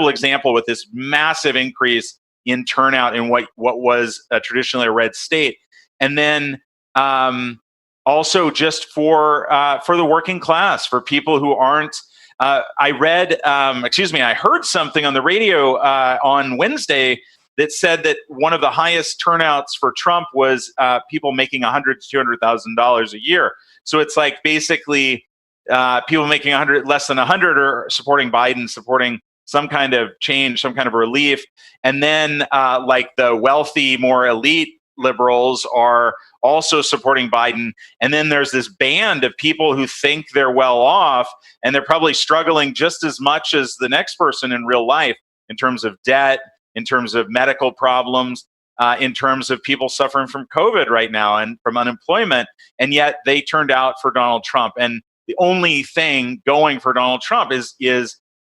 example, with this massive increase in turnout in what was traditionally a red state. And then also just for the working class, for people who aren't. I heard something on the radio on Wednesday that said that one of the highest turnouts for Trump was people making $100,000 to $200,000 a year. So it's like basically people making less than 100 are supporting Biden, supporting some kind of change, some kind of relief, and then like the wealthy, more elite liberals are also supporting Biden. And then there's this band of people who think they're well off, and they're probably struggling just as much as the next person in real life, in terms of debt, in terms of medical problems, in terms of people suffering from COVID right now and from unemployment. And yet they turned out for Donald Trump. And the only thing going for Donald Trump is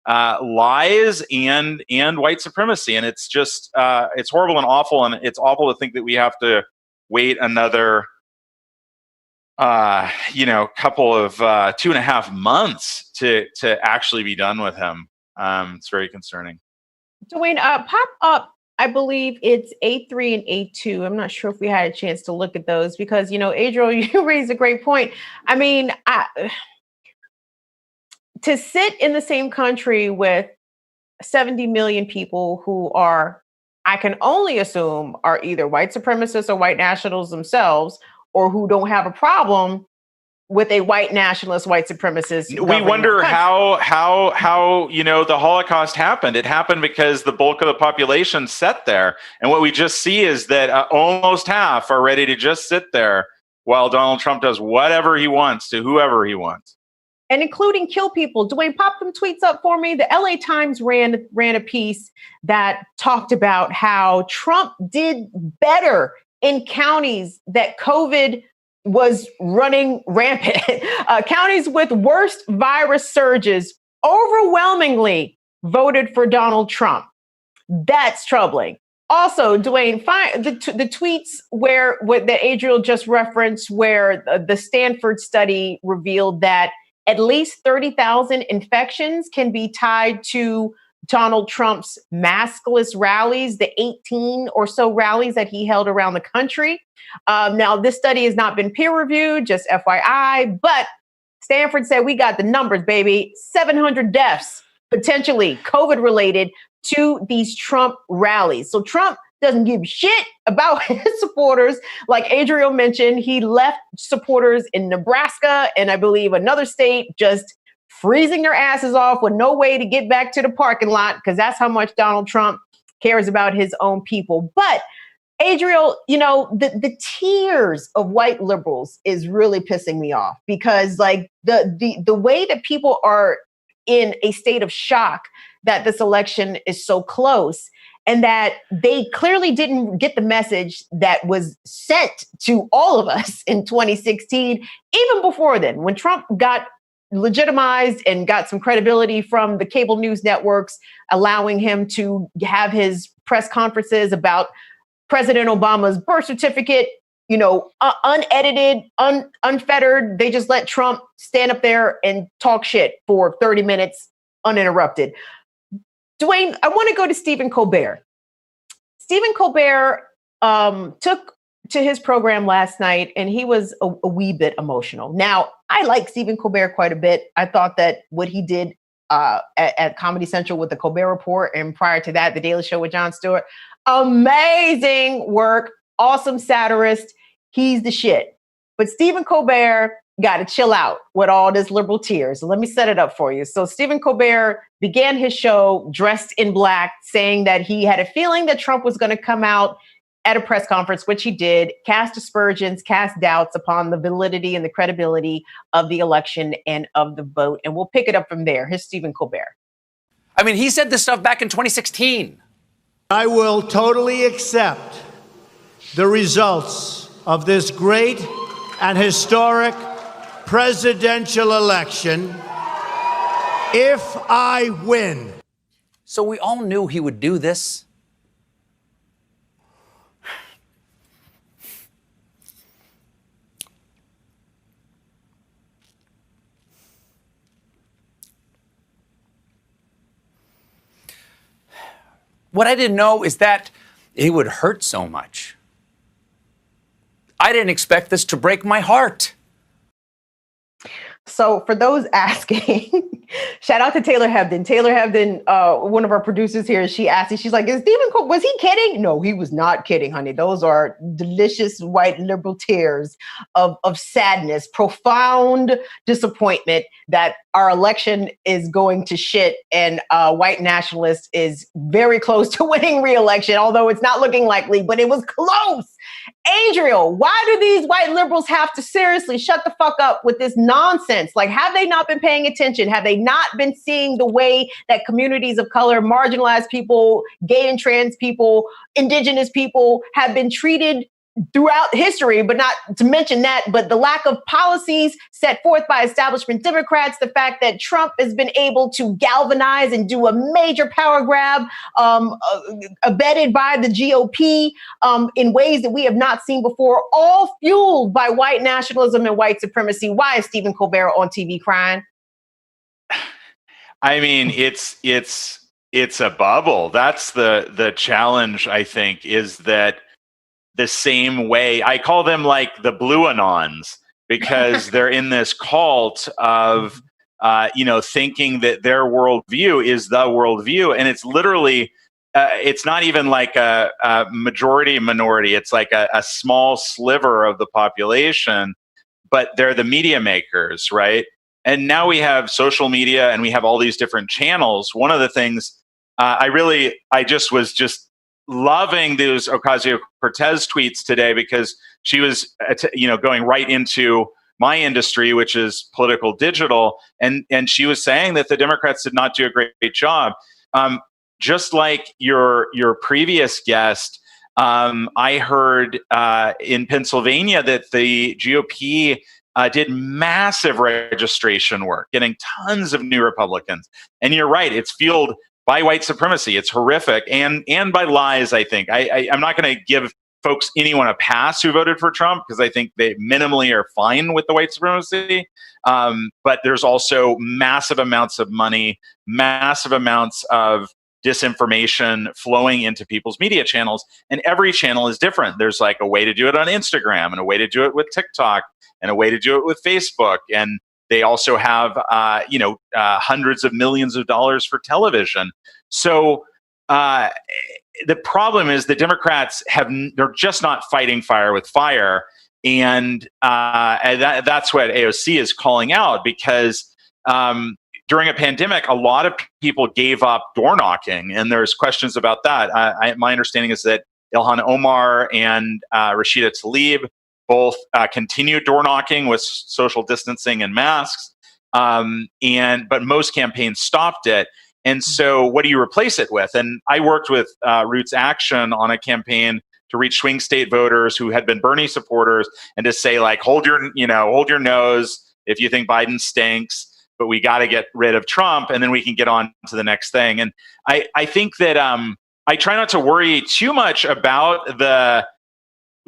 lies and white supremacy. And it's just, it's horrible and awful. And it's awful to think that we have to wait another, couple of 2.5 months to actually be done with him. It's very concerning. Dwayne, pop up, I believe it's A3 and A2. I'm not sure if we had a chance to look at those, because, Adriel, you raised a great point. I mean, to sit in the same country with 70 million people who are, I can only assume, are either white supremacists or white nationals themselves, or who don't have a problem with a white nationalist, white supremacist. We wonder how the Holocaust happened. It happened because the bulk of the population sat there, and what we just see is that almost half are ready to just sit there while Donald Trump does whatever he wants to whoever he wants, and including kill people. Dwayne, pop them tweets up for me. The LA Times ran a piece that talked about how Trump did better in counties that COVID was running rampant. Counties with worst virus surges overwhelmingly voted for Donald Trump. That's troubling. Also, Dwayne, the tweets that Adriel just referenced, where the Stanford study revealed that at least 30,000 infections can be tied to Donald Trump's maskless rallies, the 18 or so rallies that he held around the country. Now, this study has not been peer-reviewed, just FYI, but Stanford said, we got the numbers, baby. 700 deaths, potentially COVID-related, to these Trump rallies. So Trump doesn't give a shit about his supporters. Like Adriel mentioned, he left supporters in Nebraska and I believe another state just freezing their asses off with no way to get back to the parking lot, because that's how much Donald Trump cares about his own people. But Adriel, the tears of white liberals is really pissing me off, because like the way that people are in a state of shock that this election is so close, and that they clearly didn't get the message that was sent to all of us in 2016, even before then, when Trump got legitimized and got some credibility from the cable news networks, allowing him to have his press conferences about President Obama's birth certificate, unedited, unfettered. They just let Trump stand up there and talk shit for 30 minutes uninterrupted. Dwayne, I want to go to Stephen Colbert. Stephen Colbert took to his program last night, and he was a wee bit emotional. Now, I like Stephen Colbert quite a bit. I thought that what he did at Comedy Central with the Colbert Report, and prior to that, The Daily Show with Jon Stewart, amazing work, awesome satirist. He's the shit. But Stephen Colbert got to chill out with all this liberal tears. So let me set it up for you. So Stephen Colbert began his show dressed in black, saying that he had a feeling that Trump was going to come out at a press conference, which he did, cast aspersions, cast doubts upon the validity and the credibility of the election and of the vote. And we'll pick it up from there. Here's Stephen Colbert. I mean, he said this stuff back in 2016. I will totally accept the results of this great and historic presidential election if I win. So we all knew he would do this. What I didn't know is that it would hurt so much. I didn't expect this to break my heart. So for those asking, shout out to Taylor Hebden. Taylor Hebden, one of our producers here, she asked, she's like, was he kidding? No, he was not kidding, honey. Those are delicious white liberal tears of sadness, profound disappointment that our election is going to shit, and white nationalist is very close to winning re-election, although it's not looking likely, but it was close. Adriel, why do these white liberals have to seriously shut the fuck up with this nonsense? Like, have they not been paying attention? Have they not been seeing the way that communities of color, marginalized people, gay and trans people, indigenous people have been treated throughout history, but not to mention that, but the lack of policies set forth by establishment Democrats, the fact that Trump has been able to galvanize and do a major power grab, abetted by the GOP in ways that we have not seen before, all fueled by white nationalism and white supremacy. Why is Stephen Colbert on TV crying? I mean, it's a bubble. That's the challenge, I think, is that the same way, I call them like the Blue Anons, because they're in this cult of, thinking that their worldview is the worldview. And it's literally, it's not even like a majority minority. It's like a small sliver of the population but they're the media makers, right? And now we have social media and we have all these different channels. One of the things I just was loving those Ocasio-Cortez tweets today, because she was, going right into my industry, which is political digital, and she was saying that the Democrats did not do a great job. Just like your previous guest, I heard in Pennsylvania that the GOP did massive registration work, getting tons of new Republicans. And you're right, it's fueled by white supremacy. It's horrific, and by lies, I think. I'm not going to give anyone a pass who voted for Trump, because I think they minimally are fine with the white supremacy. But there's also massive amounts of money, massive amounts of disinformation flowing into people's media channels. And every channel is different. There's like a way to do it on Instagram, and a way to do it with TikTok, and a way to do it with Facebook. And they also have, hundreds of millions of dollars for television. So the problem is the Democrats they're just not fighting fire with fire. And that's what AOC is calling out, because during a pandemic, a lot of people gave up door knocking, and there's questions about that. My understanding is that Ilhan Omar and Rashida Tlaib both continued door knocking with social distancing and masks, but most campaigns stopped it. And so what do you replace it with? And I worked with Roots Action on a campaign to reach swing state voters who had been Bernie supporters, and to say, like, hold your nose if you think Biden stinks, but we got to get rid of Trump, and then we can get on to the next thing. And I think that I try not to worry too much about the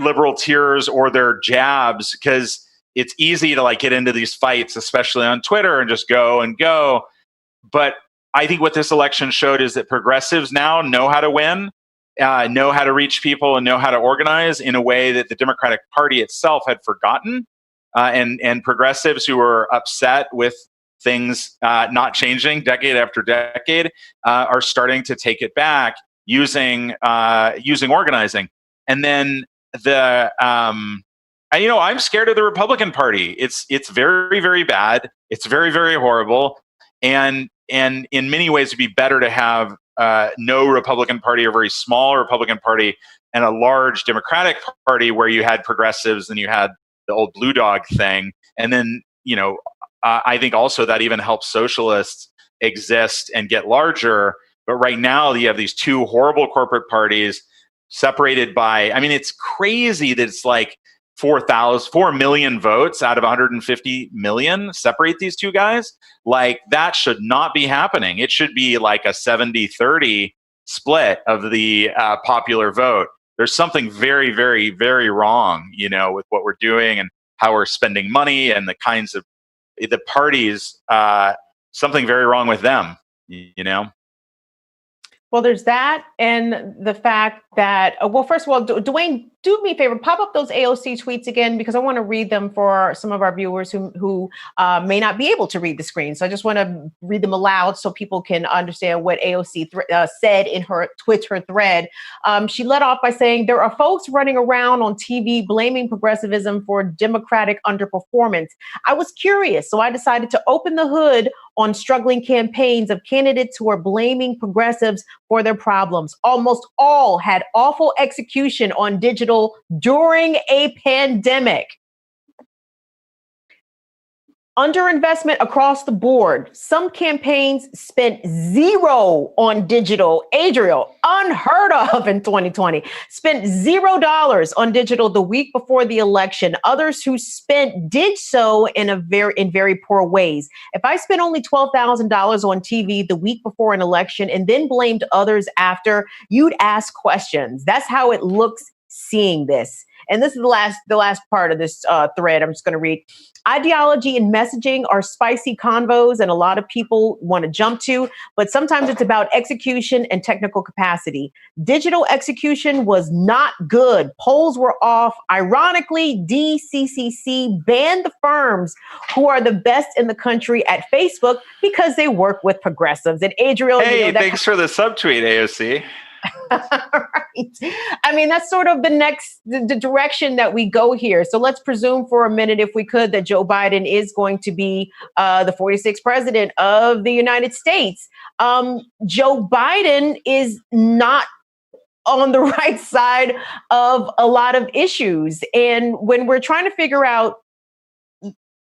liberal tiers or their jabs, because it's easy to get into these fights, especially on Twitter, and just go and go. But I think what this election showed is that progressives now know how to win, know how to reach people, and know how to organize in a way that the Democratic Party itself had forgotten. And progressives who were upset with things not changing decade after decade are starting to take it back using organizing. And then I'm scared of the Republican Party. It's very, very bad. It's very, very horrible. And in many ways, it'd be better to have no Republican Party, or very small Republican Party, and a large Democratic Party where you had progressives and you had the old blue dog thing. And then, I think also that even helps socialists exist and get larger. But right now, you have these two horrible corporate parties separated by, it's crazy that it's like 4 million votes out of 150 million separate these two guys. Like, that should not be happening. It should be like a 70-30 split of the popular vote. There's something very, very, very wrong, with what we're doing and how we're spending money, and the kinds of the parties, something very wrong with them, Well, there's that, and the fact that, first of all, Dwayne, do me a favor, pop up those AOC tweets again, because I want to read them for some of our viewers who may not be able to read the screen. So I just want to read them aloud so people can understand what AOC said in her Twitter thread. She led off by saying, "There are folks running around on TV blaming progressivism for Democratic underperformance. I was curious, so I decided to open the hood on struggling campaigns of candidates who are blaming progressives for their problems. Almost all had awful execution on digital during a pandemic. Underinvestment across the board. Some campaigns spent zero on digital. Adriel, unheard of in 2020, spent $0 on digital the week before the election. Others who spent did so in very poor ways. If I spent only $12,000 on TV the week before an election and then blamed others after, you'd ask questions. That's how it looks seeing this." And this is the last part of this thread I'm just going to read. "Ideology and messaging are spicy convos, and a lot of people want to jump to, but sometimes it's about execution and technical capacity. Digital execution was not good. Polls were off. Ironically, DCCC banned the firms who are the best in the country at Facebook because they work with progressives." And Adriel, hey, thanks for the subtweet, AOC. Right. I mean, that's sort of the direction that we go here. So let's presume for a minute, if we could, that Joe Biden is going to be the 46th president of the United States. Joe Biden is not on the right side of a lot of issues. And when we're trying to figure out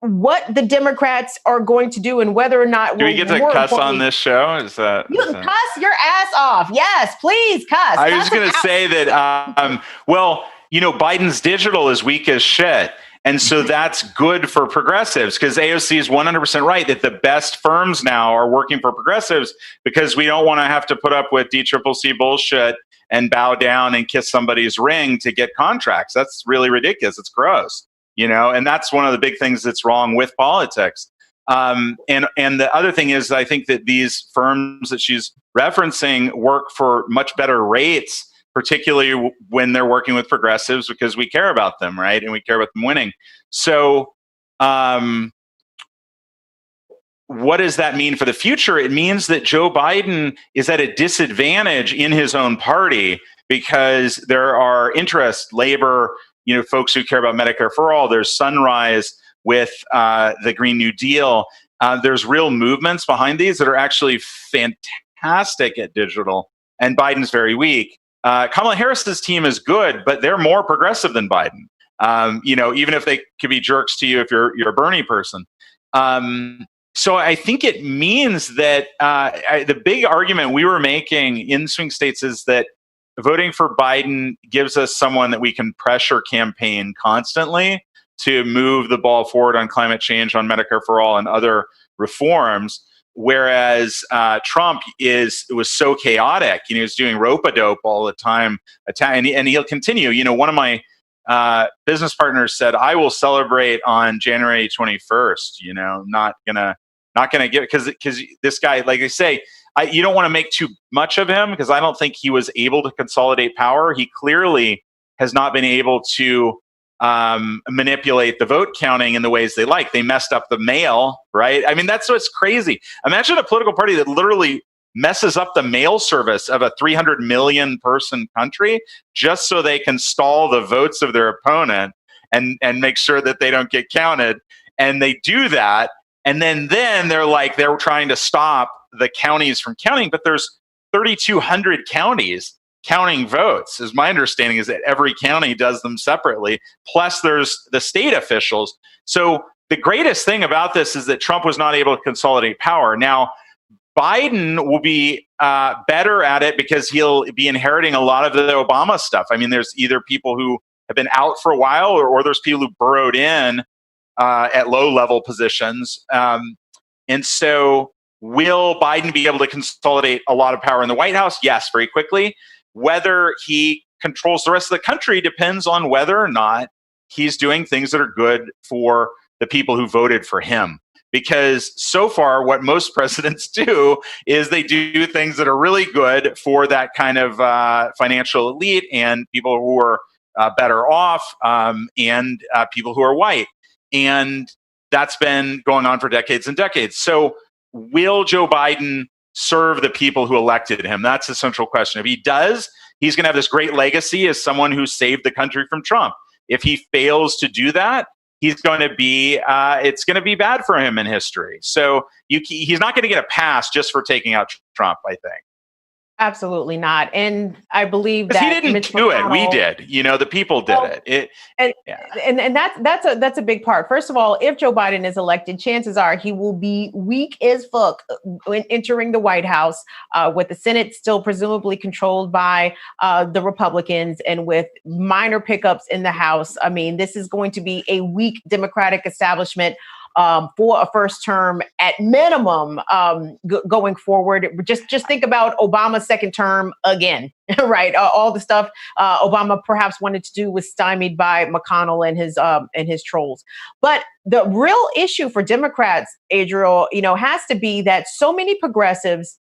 what the Democrats are going to do and whether or not do we get to cuss on this show? Is that you can cuss your ass off? Yes, please cuss. I was going to say that. Well, Biden's digital is weak as shit, and so that's good for progressives because AOC is 100% right that the best firms now are working for progressives because we don't want to have to put up with DCCC bullshit and bow down and kiss somebody's ring to get contracts. That's really ridiculous. It's gross. And that's one of the big things that's wrong with politics. And the other thing is, I think that these firms that she's referencing work for much better rates, particularly when they're working with progressives, because we care about them, right? And we care about them winning. So what does that mean for the future? It means that Joe Biden is at a disadvantage in his own party because there are interests, labor, folks who care about Medicare for all. There's Sunrise with the Green New Deal. There's real movements behind these that are actually fantastic at digital, and Biden's very weak. Kamala Harris's team is good, but they're more progressive than Biden. Even if they could be jerks to you if you're a Bernie person. So I think it means that the big argument we were making in swing states is that voting for Biden gives us someone that we can pressure campaign constantly to move the ball forward on climate change, on Medicare for all, and other reforms. Whereas Trump was so chaotic. He was doing rope-a-dope all the time, and he'll continue. One of my business partners said, "I will celebrate on January 21st." Not gonna give because this guy, like I say. You don't want to make too much of him because I don't think he was able to consolidate power. He clearly has not been able to manipulate the vote counting in the ways they like. They messed up the mail, right? I mean, that's what's crazy. Imagine a political party that literally messes up the mail service of a 300 million person country just so they can stall the votes of their opponent and make sure that they don't get counted. And they do that. And then they're trying to stop the counties from counting, but there's 3,200 counties counting votes. As my understanding is that every county does them separately. Plus there's the state officials. So the greatest thing about this is that Trump was not able to consolidate power. Now, Biden will be better at it because he'll be inheriting a lot of the Obama stuff. I mean, there's either people who have been out for a while or there's people who burrowed in at low-level positions. And so will Biden be able to consolidate a lot of power in the White House? Yes, very quickly. Whether he controls the rest of the country depends on whether or not he's doing things that are good for the people who voted for him. Because so far, what most presidents do is they do things that are really good for that kind of financial elite and people who are better off and people who are white. And that's been going on for decades and decades. So will Joe Biden serve the people who elected him? That's the central question. If he does, he's going to have this great legacy as someone who saved the country from Trump. If he fails to do that, he's going to be, it's going to be bad for him in history. So he's not going to get a pass just for taking out Trump, I think. Absolutely not. And I believe that he didn't do it. We did. The people did it. And that's a big part. First of all, if Joe Biden is elected, chances are he will be weak as fuck when entering the White House, with the Senate still presumably controlled by the Republicans and with minor pickups in the House. I mean, this is going to be a weak Democratic establishment for a first term at minimum going forward. Just think about Obama's second term again, right? All the stuff Obama perhaps wanted to do was stymied by McConnell and his trolls. But the real issue for Democrats, Adriel, has to be that so many progressives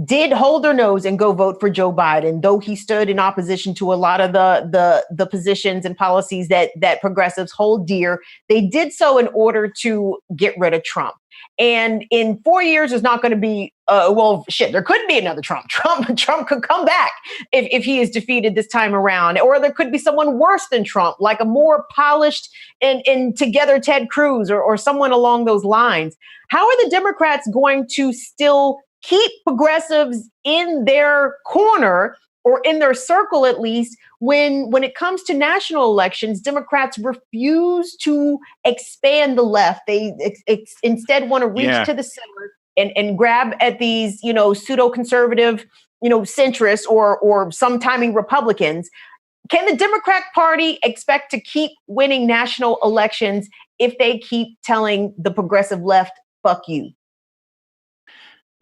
did hold their nose and go vote for Joe Biden, though he stood in opposition to a lot of the positions and policies that progressives hold dear. They did so in order to get rid of Trump. And in 4 years, there's not going to be, there couldn't be another Trump. Trump could come back if he is defeated this time around. Or there could be someone worse than Trump, like a more polished and together Ted Cruz or someone along those lines. How are the Democrats going to still keep progressives in their corner or in their circle, at least, when it comes to national elections? Democrats refuse to expand the left. They instead want to reach to the center and grab at these, pseudo-conservative, centrists or some timing Republicans. Can the Democratic Party expect to keep winning national elections if they keep telling the progressive left, fuck you?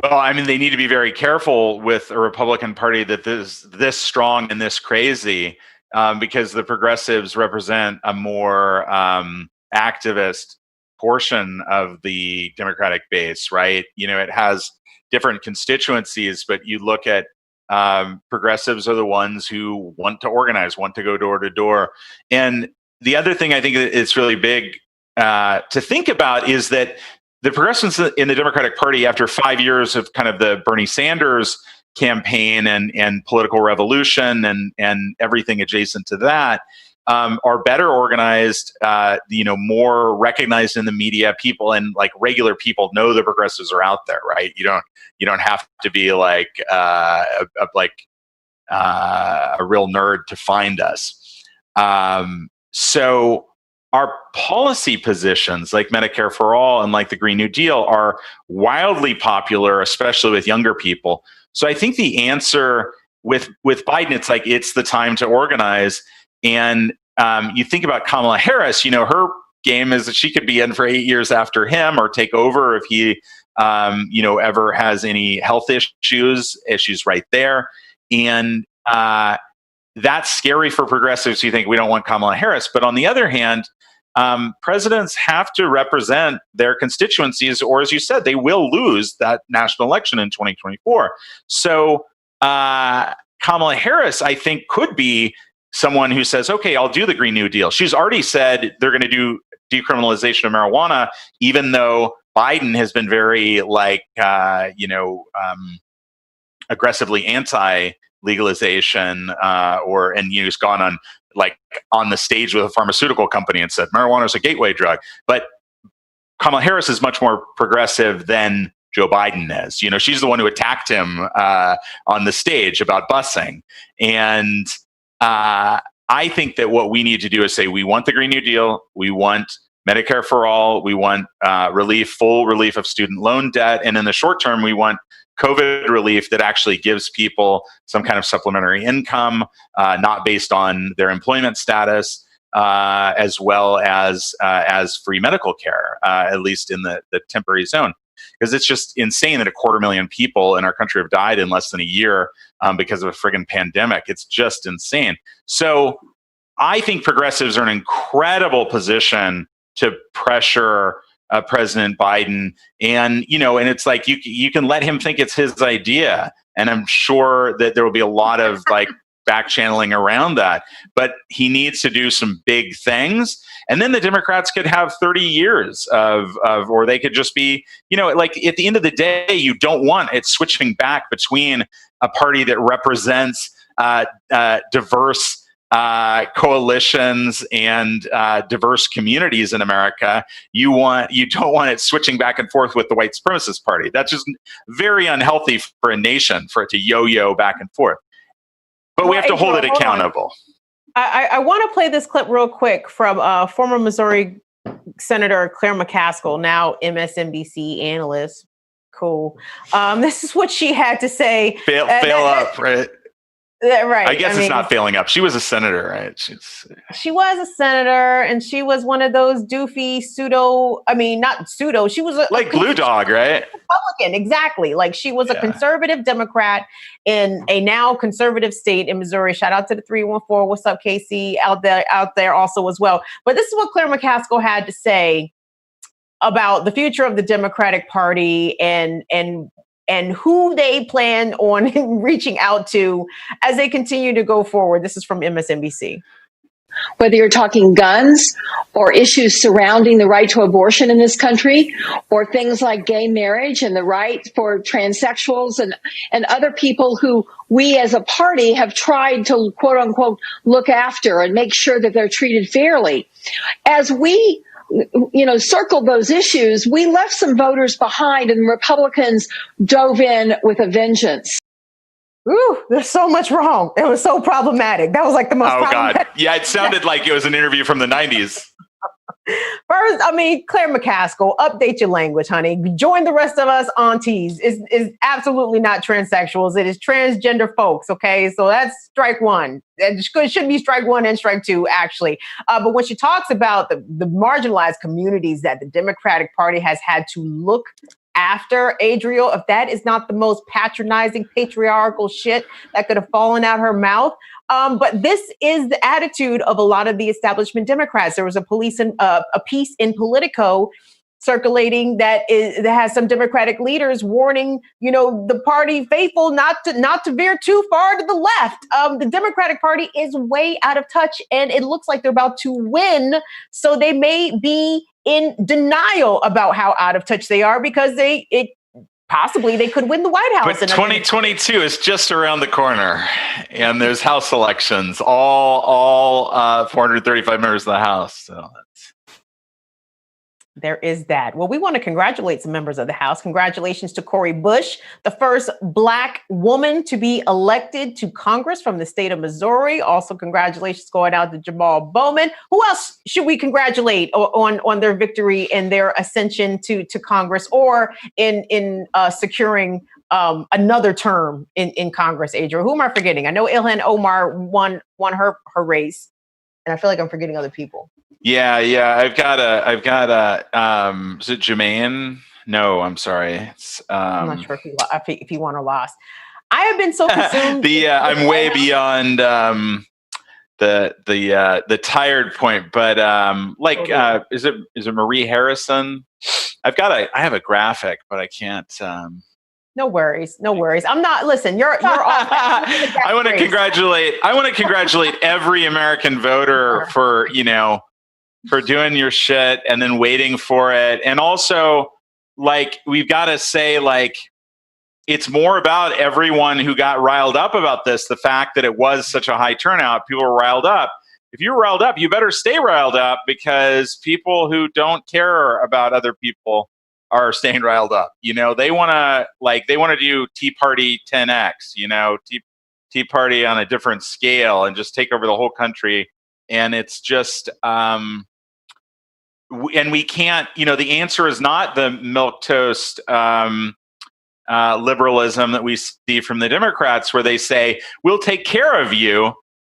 Well, I mean, they need to be very careful with a Republican Party that is this strong and this crazy, because the progressives represent a more activist portion of the Democratic base, right? It has different constituencies, but you look at progressives are the ones who want to organize, want to go door to door. And the other thing I think it's really big to think about is that the progressives in the Democratic Party, after 5 years of kind of the Bernie Sanders campaign and political revolution and everything adjacent to that, are better organized, more recognized in the media. People and like regular people know the progressives are out there, right? You don't have to be like a real nerd to find us. So our policy positions like Medicare for All and like the Green New Deal are wildly popular, especially with younger people. So I think the answer with Biden, it's the time to organize. And you think about Kamala Harris, her game is that she could be in for 8 years after him or take over if he, ever has any health issues right there. And that's scary for progressives who think we don't want Kamala Harris. But on the other hand, presidents have to represent their constituencies, or as you said, they will lose that national election in 2024. So Kamala Harris, I think, could be someone who says, okay, I'll do the Green New Deal. She's already said they're going to do decriminalization of marijuana, even though Biden has been very aggressively anti-legalization, he's gone on the stage with a pharmaceutical company and said marijuana is a gateway drug. But Kamala Harris is much more progressive than Joe Biden is. She's the one who attacked him on the stage about busing. And I think that what we need to do is say, we want the Green New Deal. We want Medicare for All. We want full relief of student loan debt. And in the short term, we want COVID relief that actually gives people some kind of supplementary income, not based on their employment status, as well as free medical care, at least in the temporary zone. Because it's just insane that 250,000 people in our country have died in less than a year because of a friggin' pandemic. It's just insane. So I think progressives are in an incredible position to pressure President Biden, and it's like you can let him think it's his idea, and I'm sure that there will be a lot of back channeling around that. But he needs to do some big things, and then the Democrats could have 30 years of or they could just be, at the end of the day, you don't want it switching back between a party that represents diverse coalitions and diverse communities in America. You don't want it switching back and forth with the white supremacist party. That's just very unhealthy for a nation, for it to yo-yo back and forth. But we have to hold it accountable. I want to play this clip real quick from former Missouri Senator Claire McCaskill, now MSNBC analyst. Cool. This is what she had to say. Fail up, right? Right. I guess it's not failing up. She was a senator, right? She was a senator, and she was one of those doofy not pseudo. She was like Glue Dog, right? Republican, exactly. Like she was a conservative Democrat in a now conservative state in Missouri. Shout out to the 314. What's up, Casey? Out there also as well. But this is what Claire McCaskill had to say about the future of the Democratic Party and and who they plan on reaching out to as they continue to go forward. This is from MSNBC. Whether you're talking guns or issues surrounding the right to abortion in this country, or things like gay marriage and the right for transsexuals and other people who we as a party have tried to, quote unquote, look after and make sure that they're treated fairly. As we circled those issues, we left some voters behind, and Republicans dove in with a vengeance. Ooh, there's so much wrong. It was so problematic. That was like the most problematic. God. Yeah, it sounded like it was an interview from the 90s. First, Claire McCaskill, update your language, honey. Join the rest of us aunties. Is absolutely not transsexuals. It is transgender folks, okay? So that's strike one. It should be strike one and strike two, actually. But when she talks about the marginalized communities that the Democratic Party has had to look after, Adriel, if that is not the most patronizing patriarchal shit that could have fallen out her mouth. But this is the attitude of a lot of the establishment Democrats. There was a piece in Politico circulating that has some Democratic leaders warning, the party faithful not to veer too far to the left. The Democratic Party is way out of touch, and it looks like they're about to win. So they may be in denial about how out of touch they are, because possibly they could win the White House. But 2022 is just around the corner, and there's House elections, all 435 members of the House. So there is that. Well, we want to congratulate some members of the House. Congratulations to Cori Bush, the first Black woman to be elected to Congress from the state of Missouri. Also, congratulations going out to Jamal Bowman. Who else should we congratulate on their victory and their ascension to Congress, or in securing another term in Congress, Adriel? Who am I forgetting? I know Ilhan Omar won her race, and I feel like I'm forgetting other people. Yeah. I've got is it Jermaine? No, I'm sorry. It's, I'm not sure if he won or lost. I have been so consumed. I'm way beyond the tired point, but is it Marie Harrison? I have a graphic, but I can't. No worries. I'm not. Listen, you're off. I want to congratulate every American voter for doing your shit and then waiting for it. And also, we've got to say, it's more about everyone who got riled up about this. The fact that it was such a high turnout, people were riled up. If you're riled up, you better stay riled up, because people who don't care about other people are staying riled up. They want to do Tea Party 10X, Tea Party on a different scale, and just take over the whole country. And it's just, and we can't, the answer is not the milquetoast liberalism that we see from the Democrats, where they say, we'll take care of you,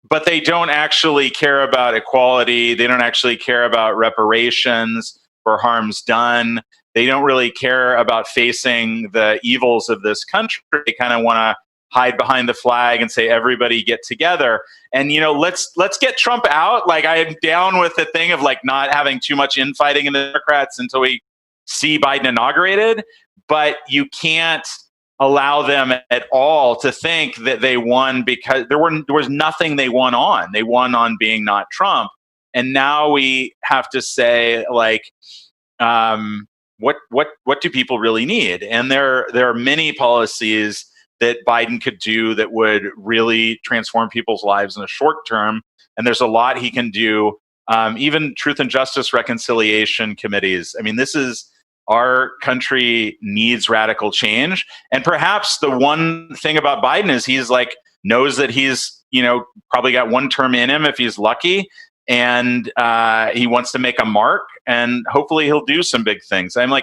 but they don't actually care about equality. They don't actually care about reparations for harms done. They don't really care about facing the evils of this country. They kind of want to hide behind the flag and say, everybody get together. And, let's get Trump out. I am down with the thing of not having too much infighting in the Democrats until we see Biden inaugurated. But you can't allow them at all to think that they won, because there was nothing they won on. They won on being not Trump. And now we have to say, what do people really need? And there are many policies that Biden could do that would really transform people's lives in the short term. And there's a lot he can do. Even Truth and Justice Reconciliation committees. Our country needs radical change. And perhaps the one thing about Biden is he's knows that he's, probably got one term in him if he's lucky. And he wants to make a mark, and hopefully he'll do some big things. I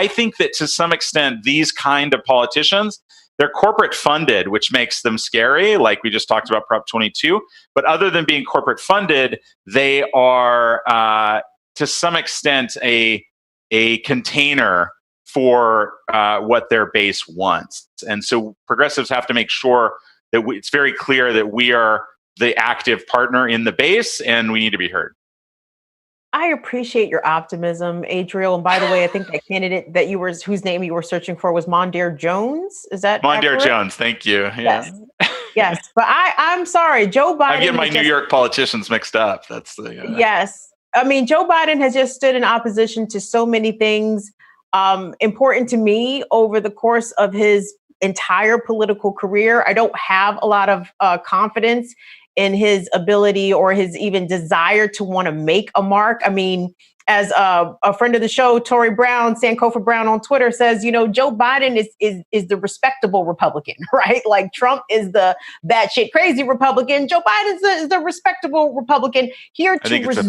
think that to some extent, these kind of politicians, they're corporate funded, which makes them scary. Like we just talked about Prop 22. But other than being corporate funded, they are to some extent a container for what their base wants. And so progressives have to make sure that it's very clear that we are the active partner in the base, and we need to be heard. I appreciate your optimism, Adriel. And by the way, I think that candidate that whose name you were searching for was Mondaire Jones. Is that Mondaire accurate? Jones? Thank you. Yeah. Yes. Yes, but I'm sorry, Joe Biden. I'm getting my New York politicians mixed up. That's the. Yes, I mean Joe Biden has just stood in opposition to so many things important to me over the course of his entire political career. I don't have a lot of confidence in his ability or his even desire to want to make a mark. I mean, as a friend of the show, Tory Brown, Sankofa Brown on Twitter says, Joe Biden is the respectable Republican, right? Like Trump is the batshit crazy Republican. Joe Biden is the respectable Republican here I think it's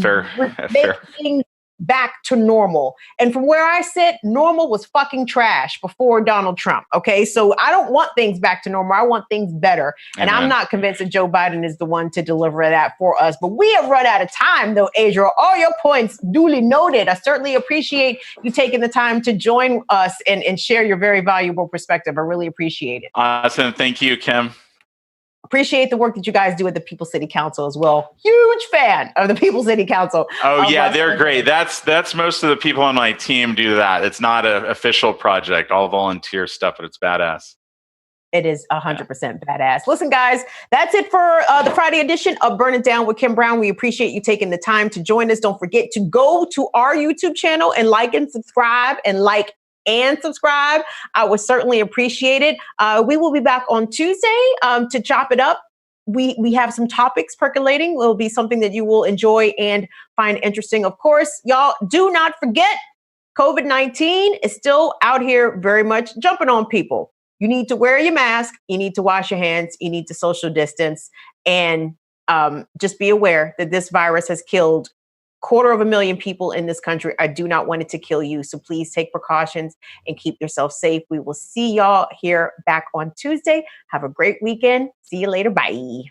make things back to normal. And from where I sit, normal was fucking trash before Donald Trump. Okay. So I don't want things back to normal. I want things better. And I'm not convinced that Joe Biden is the one to deliver that for us. But we have run out of time though, Adriel. All your points duly noted. I certainly appreciate you taking the time to join us and share your very valuable perspective. I really appreciate it. Awesome. Thank you, Kim. Appreciate the work that you guys do at the People City Council as well. Huge fan of the People City Council. Oh yeah, they're great. That's most of the people on my team do that. It's not an official project, all volunteer stuff, but it's badass. It is 100% badass. Listen, guys, that's it for the Friday edition of Burn It Down with Kim Brown. We appreciate you taking the time to join us. Don't forget to go to our YouTube channel and like and subscribe and subscribe. I would certainly appreciate it. We will be back on Tuesday to chop it up. We have some topics percolating. It will be something that you will enjoy and find interesting. Of course, y'all do not forget COVID-19 is still out here very much jumping on people. You need to wear your mask. You need to wash your hands. You need to social distance. And just be aware that this virus has killed 250,000 people in this country. I do not want it to kill you. So please take precautions and keep yourself safe. We will see y'all here back on Tuesday. Have a great weekend. See you later. Bye.